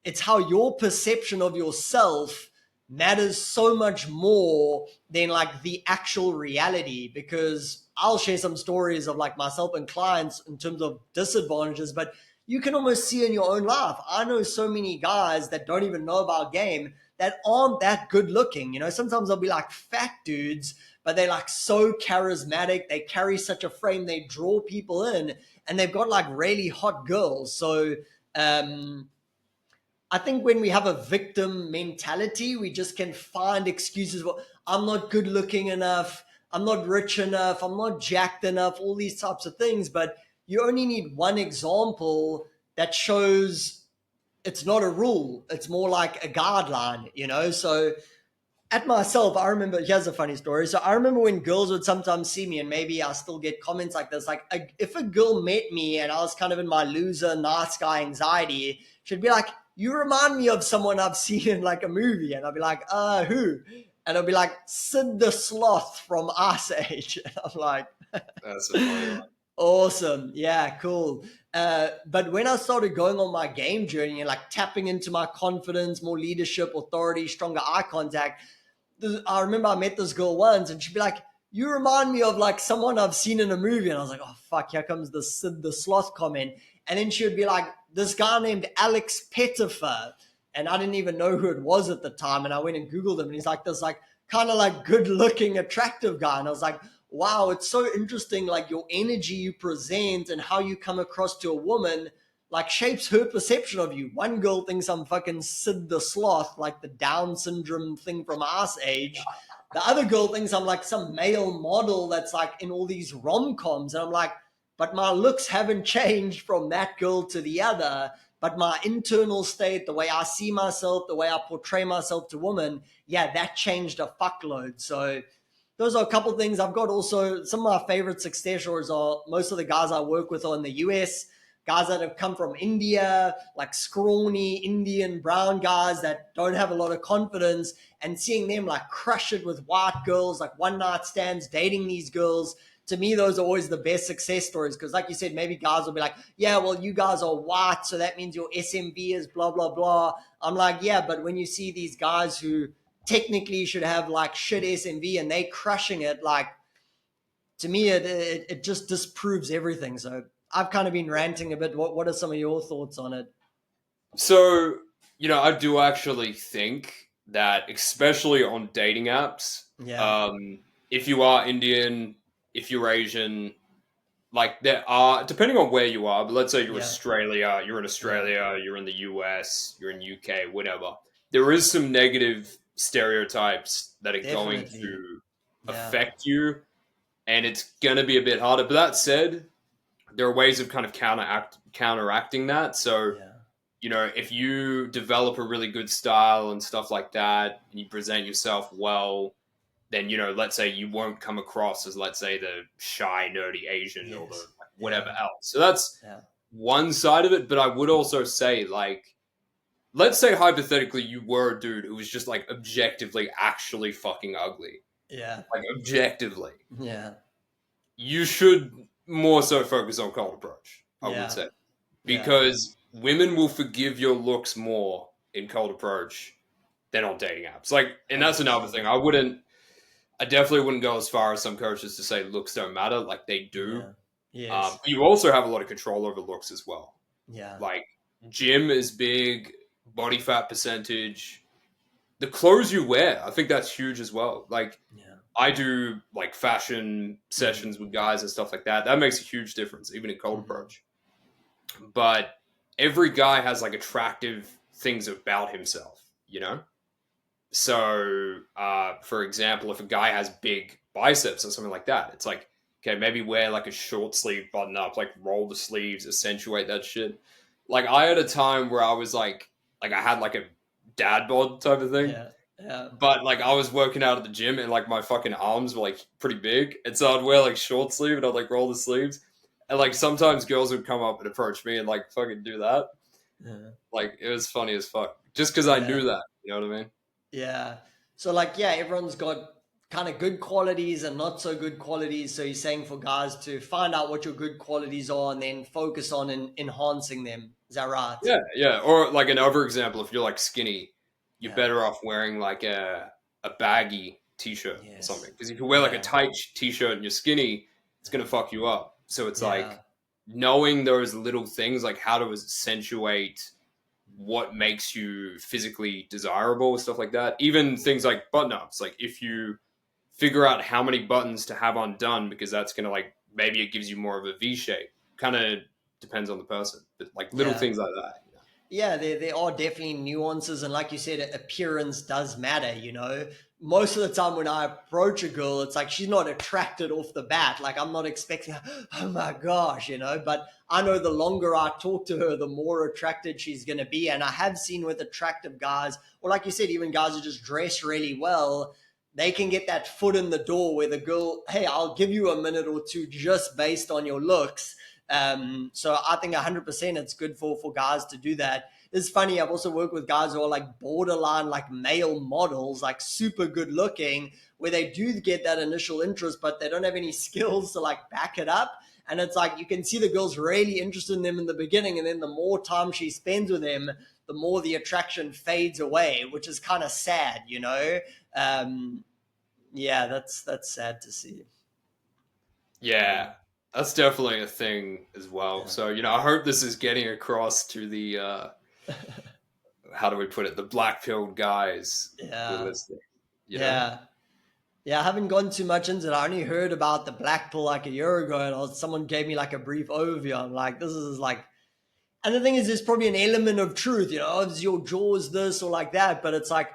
Speaker 1: it's how your perception of yourself matters so much more than like the actual reality. Because I'll share some stories of like myself and clients in terms of disadvantages, but you can almost see in your own life. I know so many guys that don't even know about game that aren't that good looking. Sometimes they'll be like fat dudes, but they're like so charismatic. They carry such a frame. They draw people in, and they've got like really hot girls. So I think when we have a victim mentality, we just can find excuses. Well, I'm not good looking enough. I'm not rich enough, I'm not jacked enough, all these types of things. But you only need one example that shows it's not a rule. It's more like a guideline, you know? So at myself, I remember, here's a funny story. So I remember when girls would sometimes see me, and maybe I still get comments like this, like if a girl met me and I was kind of in my loser, nice guy anxiety, she'd be like, you remind me of someone I've seen in like a movie. And I'd be like, who? And I'll be like, Sid the Sloth from Ice Age. And I'm like,
Speaker 2: That's a funny one.
Speaker 1: awesome. Yeah, cool. But when I started going on my game journey and like tapping into my confidence, more leadership, authority, stronger eye contact, I remember I met this girl once and she'd be like, you remind me of like someone I've seen in a movie. And I was like, oh, fuck, here comes the Sid the Sloth comment. And then she would be like, this guy named Alex Pettifer. And I didn't even know who it was at the time. And I went and Googled him and he's like this like kind of like good looking, attractive guy. And I was like, wow, it's so interesting. Like your energy you present and how you come across to a woman like shapes her perception of you. One girl thinks I'm fucking Sid the Sloth, like the Down syndrome thing from Ice Age. The other girl thinks I'm like some male model that's like in all these rom-coms. And I'm like, but my looks haven't changed from that girl to the other. But my internal state, the way I see myself, the way I portray myself to women, yeah, that changed a fuckload. So those are a couple things. I've got also some of my favorite success stories are most of the guys I work with are in the US, guys that have come from India, like scrawny Indian brown guys that don't have a lot of confidence, and seeing them like crush it with white girls, like one night stands, dating these girls. To me, those are always the best success stories because, like you said, maybe guys will be like, yeah, well, you guys are white, so that means your SMV is blah, blah, blah. I'm like, yeah, but when you see these guys who technically should have like shit SMV and they crushing it, like to me, it just disproves everything. So I've kind of been ranting a bit. What are some of your thoughts on it?
Speaker 2: So, I do actually think that, especially on dating apps,
Speaker 1: Yeah,
Speaker 2: if you are Indian, if you're Asian, like there are, depending on where you are, but let's say
Speaker 1: yeah,
Speaker 2: you're in
Speaker 1: yeah,
Speaker 2: Australia, you're in the US, you're in UK, whatever. There is some negative stereotypes that are going
Speaker 1: definitely.
Speaker 2: to
Speaker 1: Yeah,
Speaker 2: affect you, and it's going to be a bit harder. But that said, there are ways of kind of counteracting that. So,
Speaker 1: yeah,
Speaker 2: if you develop a really good style and stuff like that, and you present yourself well, then let's say you won't come across as, let's say, the shy, nerdy Asian or the
Speaker 1: yes,
Speaker 2: whatever
Speaker 1: yeah,
Speaker 2: else. So that's
Speaker 1: yeah,
Speaker 2: one side of it. But I would also say, like, let's say hypothetically you were a dude who was just like objectively actually fucking ugly,
Speaker 1: yeah,
Speaker 2: like objectively,
Speaker 1: yeah,
Speaker 2: you should more so focus on cold approach, I would
Speaker 1: yeah,
Speaker 2: say,
Speaker 1: yeah,
Speaker 2: because women will forgive your looks more in cold approach than on dating apps. Like, and that's another
Speaker 1: 100%.
Speaker 2: thing. I definitely wouldn't go as far as some coaches to say looks don't matter. Like, they do.
Speaker 1: Yeah, yes,
Speaker 2: You also have a lot of control over looks as well.
Speaker 1: yeah,
Speaker 2: Like, gym is big, body fat percentage, the clothes you wear. I think that's huge as well. Like,
Speaker 1: yeah,
Speaker 2: I do like fashion
Speaker 1: mm-hmm,
Speaker 2: sessions with guys and stuff like that. That makes a huge difference, even in cold
Speaker 1: mm-hmm,
Speaker 2: approach. But every guy has like attractive things about himself, you know? So, for example, if a guy has big biceps or something like that, it's like, okay, maybe wear like a short sleeve button up, like roll the sleeves, accentuate that shit. Like, I had a time where I was like I had like a dad bod type of thing,
Speaker 1: yeah, yeah,
Speaker 2: but like I was working out at the gym and like my fucking arms were like pretty big, and so I'd wear like short sleeve and I'd like roll the sleeves, and like sometimes girls would come up and approach me and like fucking do that.
Speaker 1: yeah,
Speaker 2: Like, it was funny as fuck, just because I
Speaker 1: yeah.
Speaker 2: knew that. You know what I mean?
Speaker 1: Yeah. So like yeah, everyone's got kind of good qualities and not so good qualities. So you're saying for guys to find out what your good qualities are and then focus on enhancing them. Is that right?
Speaker 2: Yeah, yeah. Or like another example, if you're like skinny, you're
Speaker 1: Yeah.
Speaker 2: better off wearing like a baggy t-shirt or something.
Speaker 1: Yes.
Speaker 2: Because if you wear like a
Speaker 1: Yeah.
Speaker 2: tight t-shirt and you're skinny, it's gonna fuck you up. So it's
Speaker 1: Yeah.
Speaker 2: like knowing those little things, like how to accentuate what makes you physically desirable, stuff like that. Even things like button ups. Like, if you figure out how many buttons to have undone, because that's gonna, like, maybe it gives you more of a V shape. Kind of depends on the person, but like little
Speaker 1: Yeah.
Speaker 2: things like that.
Speaker 1: Yeah, there are definitely nuances, and like you said, appearance does matter. You know, most of the time when I approach a girl, it's like she's not attracted off the bat. Like I'm not expecting, oh my gosh, but I know the longer I talk to her, the more attracted she's going to be. And I have seen with attractive guys, or like you said, even guys who just dress really well, they can get that foot in the door where the girl, hey, I'll give you a minute or two just based on your looks. So I think 100% it's good for guys to do that. It's funny, I've also worked with guys who are like borderline like male models, like super good looking, where they do get that initial interest, but they don't have any skills to like back it up. And it's like you can see the girl's really interested in them in the beginning, and then the more time she spends with them, the more the attraction fades away, which is kind of sad. Um, yeah, that's sad to see.
Speaker 2: Yeah, that's definitely a thing as well.
Speaker 1: Yeah.
Speaker 2: So, I hope this is getting across to the how do we put it, the black pilled guys who are
Speaker 1: Yeah.
Speaker 2: listening. You know?
Speaker 1: Yeah. Yeah, I haven't gone too much into it. I only heard about the black pill like a year ago, and someone gave me like a brief overview. I'm like, this is like, and the thing is, there's probably an element of truth, is your jaws this or like that, but it's like,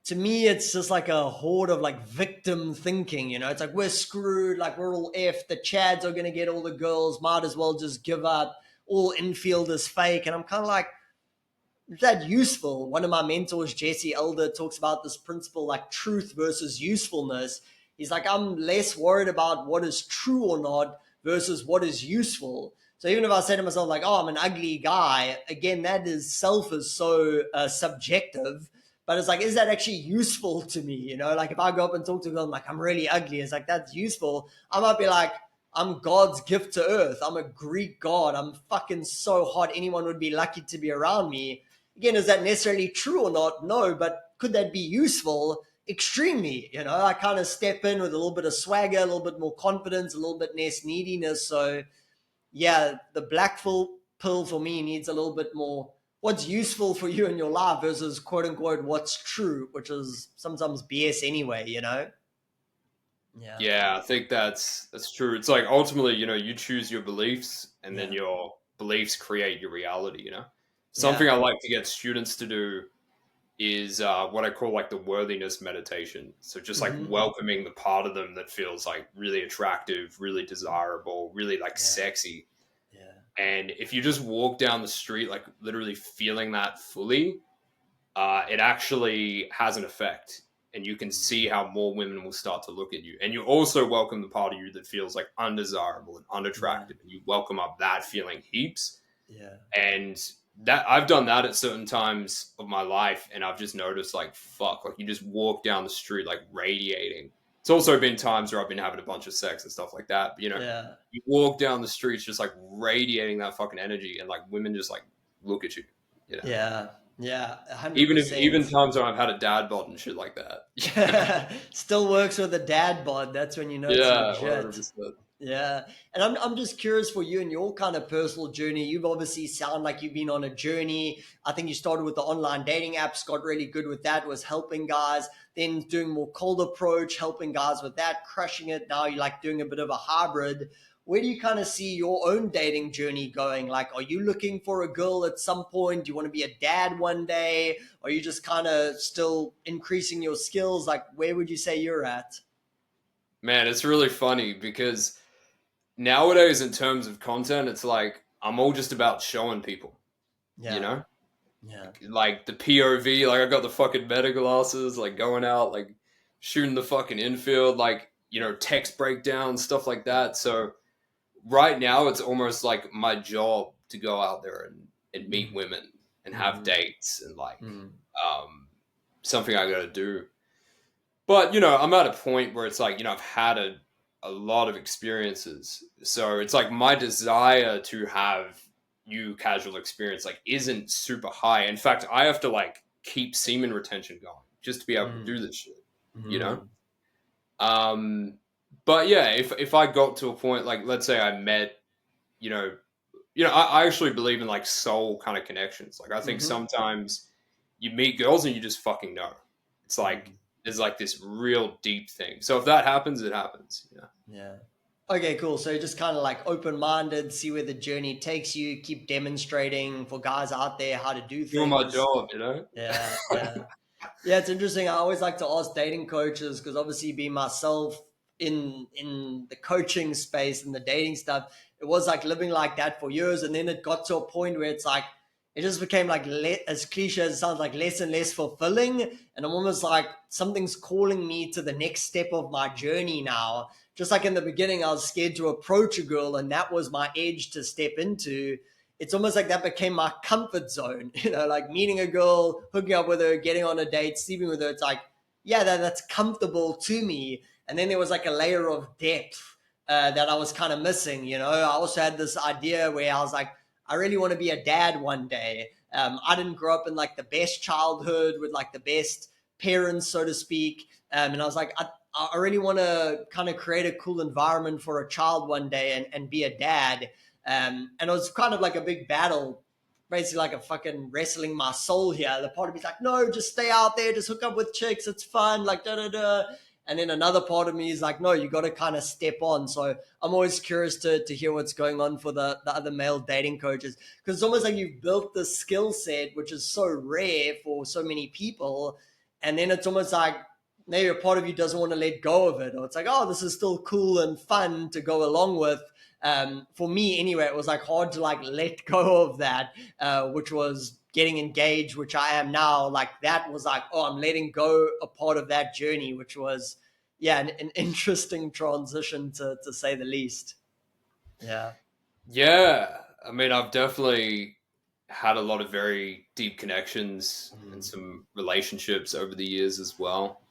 Speaker 1: to me, it's just like a horde of like victim thinking, it's like we're screwed, like we're all effed, the Chads are going to get all the girls, might as well just give up, all infield is fake. And I'm kind of like, is that useful? One of my mentors, Jesse Elder, talks about this principle like truth versus usefulness. He's like, I'm less worried about what is true or not versus what is useful. So even if I say to myself, like, oh, I'm an ugly guy, again, that is self is so subjective. But it's like, is that actually useful to me? Like if I go up and talk to a girl, I'm like, I'm really ugly. It's like, that's useful. I might be like, I'm God's gift to earth. I'm a Greek god. I'm fucking so hot. Anyone would be lucky to be around me. Again, is that necessarily true or not? No, but could that be useful? Extremely. I kind of step in with a little bit of swagger, a little bit more confidence, a little bit less neediness. So, yeah, the black pill for me needs a little bit more what's useful for you in your life versus quote unquote what's true, which is sometimes BS anyway. Yeah.
Speaker 2: Yeah, I think that's true. It's like ultimately, you choose your beliefs and then
Speaker 1: Yeah.
Speaker 2: your beliefs create your reality. Something
Speaker 1: Yeah.
Speaker 2: I like to get students to do is what I call like the worthiness meditation. So just like
Speaker 1: Mm-hmm.
Speaker 2: welcoming the part of them that feels like really attractive, really desirable, really like
Speaker 1: Yeah.
Speaker 2: sexy.
Speaker 1: Yeah.
Speaker 2: And if you just walk down the street, like literally feeling that fully, it actually has an effect. And you can see how more women will start to look at you. And you also welcome the part of you that feels like undesirable and
Speaker 1: Yeah.
Speaker 2: unattractive. And you welcome up that feeling heaps.
Speaker 1: Yeah.
Speaker 2: And that I've done that at certain times of my life, and I've just noticed like fuck, like you just walk down the street like radiating. It's also been times where I've been having a bunch of sex and stuff like that. But,
Speaker 1: Yeah.
Speaker 2: you walk down the streets just like radiating that fucking energy, and like women just like look at you. You know,
Speaker 1: Yeah. Yeah.
Speaker 2: even
Speaker 1: 100%.
Speaker 2: times when I've had a dad bod and shit like that.
Speaker 1: Still works with a dad bod. That's when you know it's
Speaker 2: Yeah, 100.
Speaker 1: legit.
Speaker 2: percent
Speaker 1: Yeah. And I'm just curious for you and your kind of personal journey. You've obviously sound like you've been on a journey. I think you started with the online dating apps, got really good with that, was helping guys, then doing more cold approach, helping guys with that, crushing it. Now you're like doing a bit of a hybrid. Where do you kind of see your own dating journey going? Like, are you looking for a girl at some point? Do you want to be a dad one day? Are you just kind of still increasing your skills? Like, where would you say you're at?
Speaker 2: Man, it's really funny because nowadays, in terms of content, it's like I'm all just about showing people. You
Speaker 1: Yeah.
Speaker 2: know,
Speaker 1: Yeah.
Speaker 2: like the POV, like I got the fucking meta glasses, like going out, like shooting the fucking infield, like text breakdowns, stuff like that. So right now, it's almost like my job to go out there and meet
Speaker 1: Mm-hmm.
Speaker 2: women and have
Speaker 1: Mm-hmm.
Speaker 2: dates and like
Speaker 1: Mm-hmm.
Speaker 2: um, something I got to do. But I'm at a point where it's like I've had a lot of experiences, so it's like my desire to have you casual experience like isn't super high. In fact, I have to like keep semen retention going just to be able to do this shit. You know.
Speaker 1: Mm-hmm.
Speaker 2: Um, but yeah, if I got to a point like let's say I met, you know, I actually believe in like soul kind of connections. Like I think
Speaker 1: Mm-hmm.
Speaker 2: sometimes you meet girls and you just fucking know. It's like
Speaker 1: Mm-hmm.
Speaker 2: there's like this real deep thing. So if that happens, it happens.
Speaker 1: Yeah. Okay, cool. So just kind of like open minded, see where the journey takes you, keep demonstrating for guys out there how to do
Speaker 2: Doing my
Speaker 1: things.
Speaker 2: job.
Speaker 1: Yeah, yeah. Yeah, it's interesting. I always like to ask dating coaches because obviously being myself in the coaching space and the dating stuff, it was like living like that for years, and then it got to a point where it's like it just became like as cliche as it sounds, like less and less fulfilling, and I'm almost like something's calling me to the next step of my journey now. Just like in the beginning, I was scared to approach a girl, and that was my edge to step into. It's almost like that became my comfort zone, like meeting a girl, hooking up with her, getting on a date, sleeping with her. It's like, yeah, that's comfortable to me. And then there was like a layer of depth that I was kind of missing. I also had this idea where I was like, I really want to be a dad one day. I didn't grow up in like the best childhood with like the best parents, so to speak. And I was like, I really want to kind of create a cool environment for a child one day and be a dad. And it was kind of like a big battle, basically like a fucking wrestling my soul here. The part of me's like, no, just stay out there, just hook up with chicks, it's fun, like da da da. And then another part of me is like, no, you got to kind of step on. So I'm always curious to hear what's going on for the other male dating coaches, because it's almost like you've built this skill set, which is so rare for so many people. And then it's almost like maybe a part of you doesn't want to let go of it. Or it's like, oh, this is still cool and fun to go along with. For me anyway, it was like hard to like let go of that, which was getting engaged, which I am now. Like that was like, oh, I'm letting go a part of that journey, which was, yeah, an interesting transition to say the least. Yeah.
Speaker 2: Yeah, I mean, I've definitely had a lot of very deep connections and
Speaker 1: Mm,
Speaker 2: some relationships over the years as well.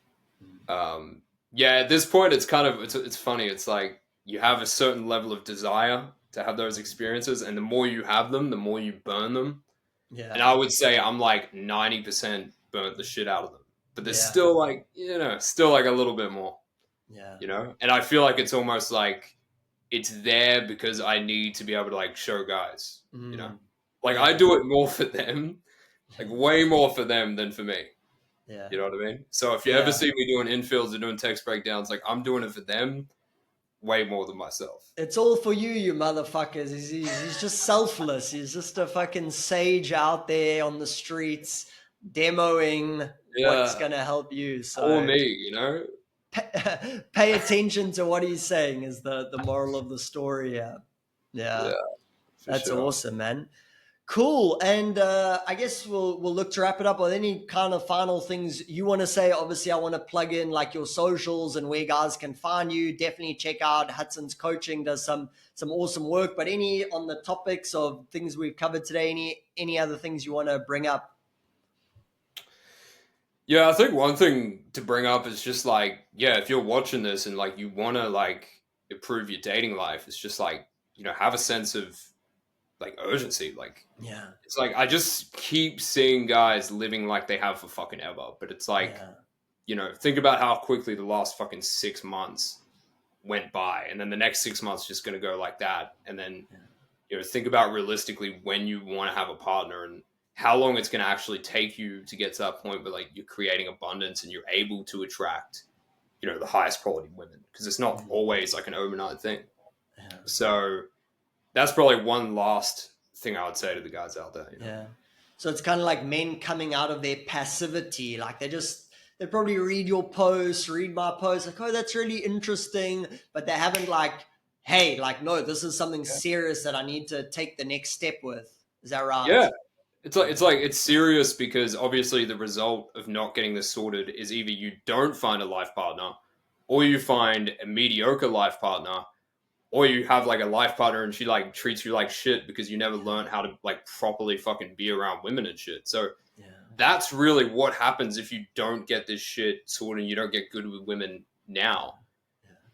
Speaker 1: mm.
Speaker 2: Um, yeah, at this point, it's kind of it's funny. It's like you have a certain level of desire to have those experiences, and the more you have them, the more you burn them. And
Speaker 1: Yeah.
Speaker 2: I would say I'm like 90% burnt the shit out of them, but there's
Speaker 1: Yeah.
Speaker 2: still like still like a little bit more,
Speaker 1: Yeah.
Speaker 2: And I feel like it's almost like it's there because I need to be able to like show guys,
Speaker 1: Mm,
Speaker 2: like I
Speaker 1: yeah.
Speaker 2: do it more for them, like way more for them than for me.
Speaker 1: Yeah.
Speaker 2: You know what I mean? So if you ever
Speaker 1: Yeah.
Speaker 2: see me doing infills or doing text breakdowns, like I'm doing it for them way more than myself.
Speaker 1: It's all for you, you motherfuckers. He's just selfless. He's just a fucking sage out there on the streets demoing what's
Speaker 2: Yeah,
Speaker 1: going to help you.
Speaker 2: or
Speaker 1: So
Speaker 2: me.
Speaker 1: pay attention to what he's saying is the moral of the story. Yeah. Yeah.
Speaker 2: Yeah, for
Speaker 1: That's
Speaker 2: sure.
Speaker 1: awesome, man. Cool. And I guess we'll look to wrap it up with any kind of final things you want to say. Obviously, I want to plug in like your socials and where guys can find you. Definitely check out Hudson's coaching. Does some awesome work. But any on the topics of things we've covered today, any other things you want to bring up?
Speaker 2: Yeah, I think one thing to bring up is just like, yeah, if you're watching this and like you want to like improve your dating life, it's just like, have a sense of like urgency. Like,
Speaker 1: Yeah.
Speaker 2: it's like I just keep seeing guys living like they have for fucking ever, but it's like,
Speaker 1: Yeah.
Speaker 2: think about how quickly the last fucking 6 months went by, and then the next 6 months just going to go like that, and then
Speaker 1: Yeah.
Speaker 2: think about realistically when you want to have a partner and how long it's going to actually take you to get to that point where like you're creating abundance and you're able to attract the highest quality women, because it's not
Speaker 1: Mhm.
Speaker 2: always like an overnight thing.
Speaker 1: Yeah.
Speaker 2: So that's probably one last thing I would say to the guys out there.
Speaker 1: Yeah. So it's kind of like men coming out of their passivity. Like they probably read your posts, read my posts, like, oh, that's really interesting. But they haven't like, hey, like, no, this is something serious that I need to take the next step with. Is that right?
Speaker 2: Yeah, it's like
Speaker 1: Yeah.
Speaker 2: it's serious, because obviously the result of not getting this sorted is either you don't find a life partner, or you find a mediocre life partner, or you have like a life partner and she like treats you like shit because you never
Speaker 1: Yeah.
Speaker 2: learned how to like properly fucking be around women and shit. So
Speaker 1: Yeah.
Speaker 2: that's really what happens if you don't get this shit sorted and you don't get good with women now.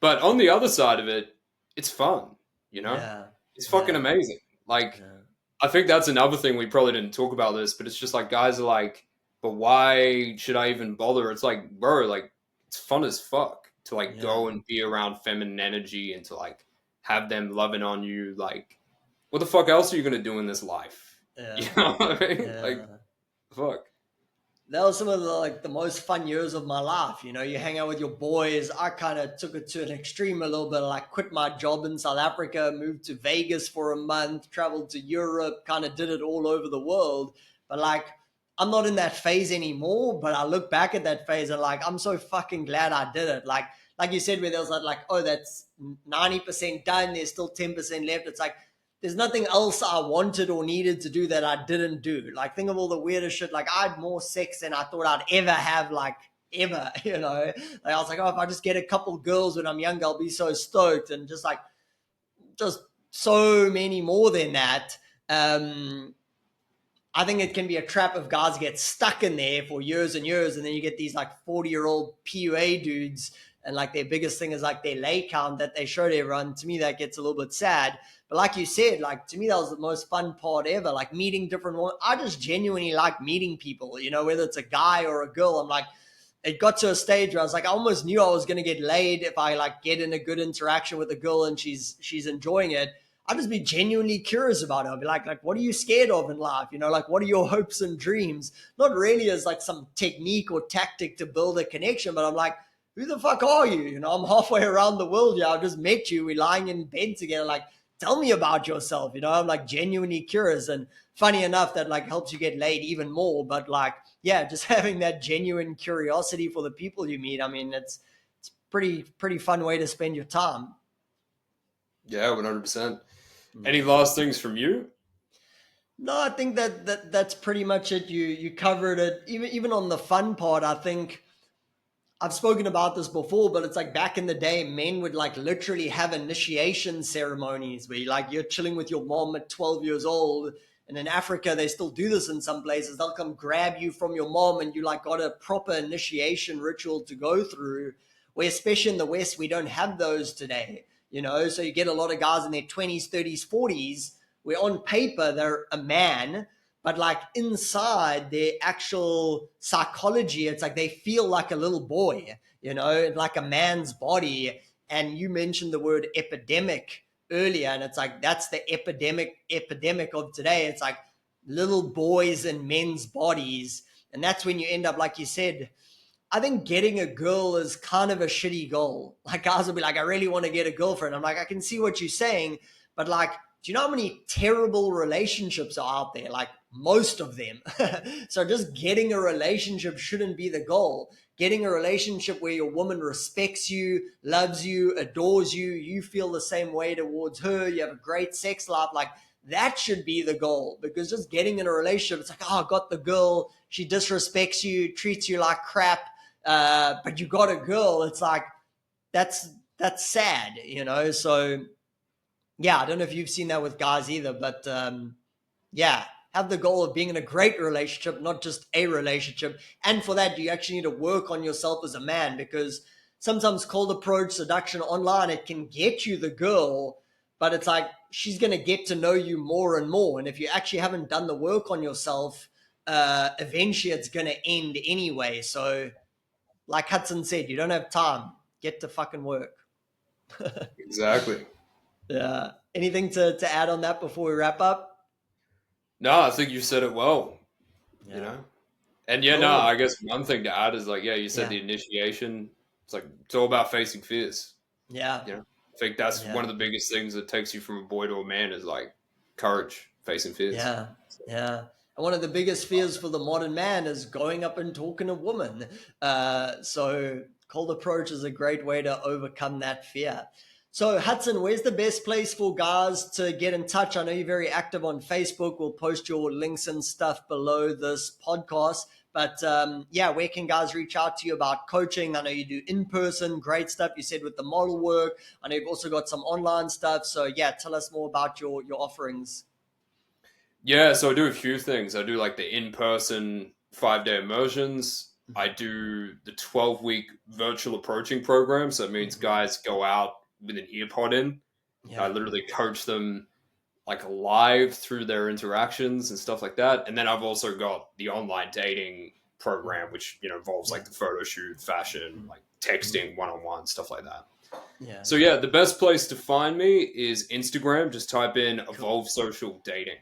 Speaker 2: But on the other side of it, it's fun, you know?
Speaker 1: Yeah.
Speaker 2: It's fucking
Speaker 1: Yeah.
Speaker 2: amazing. Like,
Speaker 1: Yeah.
Speaker 2: I think that's another thing we probably didn't talk about this, but it's just like guys are like, but why should I even bother? It's like, bro, like it's fun as fuck to like
Speaker 1: Yeah.
Speaker 2: go and be around feminine energy and to like have them loving on you. Like, what the fuck else are you gonna do in this life? You
Speaker 1: Yeah.
Speaker 2: know what I mean? Like,
Speaker 1: Yeah.
Speaker 2: fuck.
Speaker 1: That was some of the most fun years of my life. You hang out with your boys. I kind of took it to an extreme a little bit. Like quit my job in South Africa, moved to Vegas for a month, traveled to Europe, kind of did it all over the world. But like I'm not in that phase anymore, but I look back at that phase and like, I'm so fucking glad I did it. Like you said, where there was like, oh, that's 90% done. There's still 10% left. It's like, there's nothing else I wanted or needed to do that I didn't do. Like, think of all the weirdest shit. Like, I had more sex than I thought I'd ever have, like, ever, you know? Like, I was like, oh, if I just get a couple girls when I'm younger, I'll be so stoked. And just so many more than that. I think it can be a trap if guys get stuck in there for years and years, and then you get these like 40-year-old PUA dudes, and like their biggest thing is like their lay count that they showed everyone. To me, that gets a little bit sad. But like you said, like to me, that was the most fun part ever. Like meeting different women. I just genuinely like meeting people. You know, whether it's a guy or a girl. I'm like, it got to a stage where I was like, I almost knew I was going to get laid if I like get in a good interaction with a girl and she's enjoying it. I'd just be genuinely curious about it. I'd be like, what are you scared of in life? You know, like, what are your hopes and dreams? Not really as like some technique or tactic to build a connection, but I'm like, who the fuck are you? You know, I'm halfway around the world. Yeah, I just met you. We're lying in bed together. Like, tell me about yourself. You know, I'm like genuinely curious. And funny enough, that like helps you get laid even more. But like, yeah, just having that genuine curiosity for the people you meet. I mean, it's pretty fun way to spend your time.
Speaker 2: Yeah, 100%. Any last things from you?
Speaker 1: No, I think that's pretty much it. You covered it. Even on the fun part, I think I've spoken about this before, but it's like back in the day, men would like literally have initiation ceremonies where you're chilling with your mom at 12 years old. And in Africa, they still do this in some places. They'll come grab you from your mom and you like got a proper initiation ritual to go through. Where especially in the West, we don't have those today. You know, so you get a lot of guys in their 20s, 30s, 40s, where on paper they're a man, but like inside their actual psychology, it's like they feel like a little boy, you know, like a man's body. And you mentioned the word epidemic earlier, and it's like that's the epidemic of today. It's like little boys in men's bodies, and that's when you end up, like you said, I think getting a girl is kind of a shitty goal. Like guys will be like, I really want to get a girlfriend. I'm like, I can see what you're saying, but like, do you know how many terrible relationships are out there? Like most of them. So just getting a relationship shouldn't be the goal. Getting a relationship where your woman respects you, loves you, adores you, you feel the same way towards her, you have a great sex life, like that should be the goal. Because just getting in a relationship, it's like, oh, I got the girl, she disrespects you, treats you like crap, but you got a girl. It's like that's sad, you know. So yeah, I don't know if you've seen that with guys either, but yeah, have the goal of being in a great relationship, not just a relationship. And for that, you actually need to work on yourself as a man, because sometimes cold approach seduction online, it can get you the girl, but it's like she's going to get to know you more and more. And if you actually haven't done the work on yourself, eventually it's going to end anyway. So like Hudson said, you don't have time. Get to fucking work.
Speaker 2: Exactly.
Speaker 1: Yeah. Anything to add on that before we wrap up?
Speaker 2: No, I think you said it well, you
Speaker 1: Yeah.
Speaker 2: know? And yeah, no,
Speaker 1: Cool.
Speaker 2: I guess one thing to add is like, yeah, you said
Speaker 1: Yeah.
Speaker 2: the initiation. It's like, it's all about facing fears.
Speaker 1: Yeah.
Speaker 2: You know, I think that's one
Speaker 1: Yeah.
Speaker 2: of the biggest things that takes you from a boy to a man is like courage, facing fears.
Speaker 1: Yeah. Yeah. And one of the biggest fears for the modern man is going up and talking to a woman. So cold approach is a great way to overcome that fear. So Hudson, where's the best place for guys to get in touch? I know you're very active on Facebook. We'll post your links and stuff below this podcast. But yeah, where can guys reach out to you about coaching? I know you do in-person, great stuff. You said with the model work. I know you've also got some online stuff. So yeah, tell us more about your offerings.
Speaker 2: Yeah, so I do a few things. I do like the in-person 5-day immersions. I do the 12-week virtual approaching program. So it means
Speaker 1: Mhm.
Speaker 2: guys go out with an ear pod in. I
Speaker 1: Yeah.
Speaker 2: literally coach them like live through their interactions and stuff like that. And then I've also got the online dating program, which, you know, involves
Speaker 1: Yeah.
Speaker 2: like the photo shoot, fashion, like texting, one-on-one, stuff like that.
Speaker 1: Yeah.
Speaker 2: So yeah, the best place to find me is Instagram. Just type in
Speaker 1: Cool.
Speaker 2: Evolve Social Dating.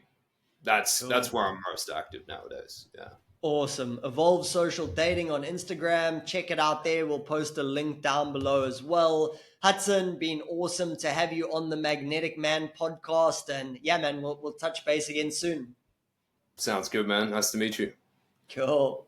Speaker 2: That's
Speaker 1: Cool.
Speaker 2: where I'm most active nowadays. Yeah.
Speaker 1: Awesome. Evolve Social Dating on Instagram. Check it out there. We'll post a link down below as well. Hudson, been awesome to have you on the Magnetic Man podcast. And yeah, man, we'll touch base again soon.
Speaker 2: Sounds good, man. Nice to meet you.
Speaker 1: Cool.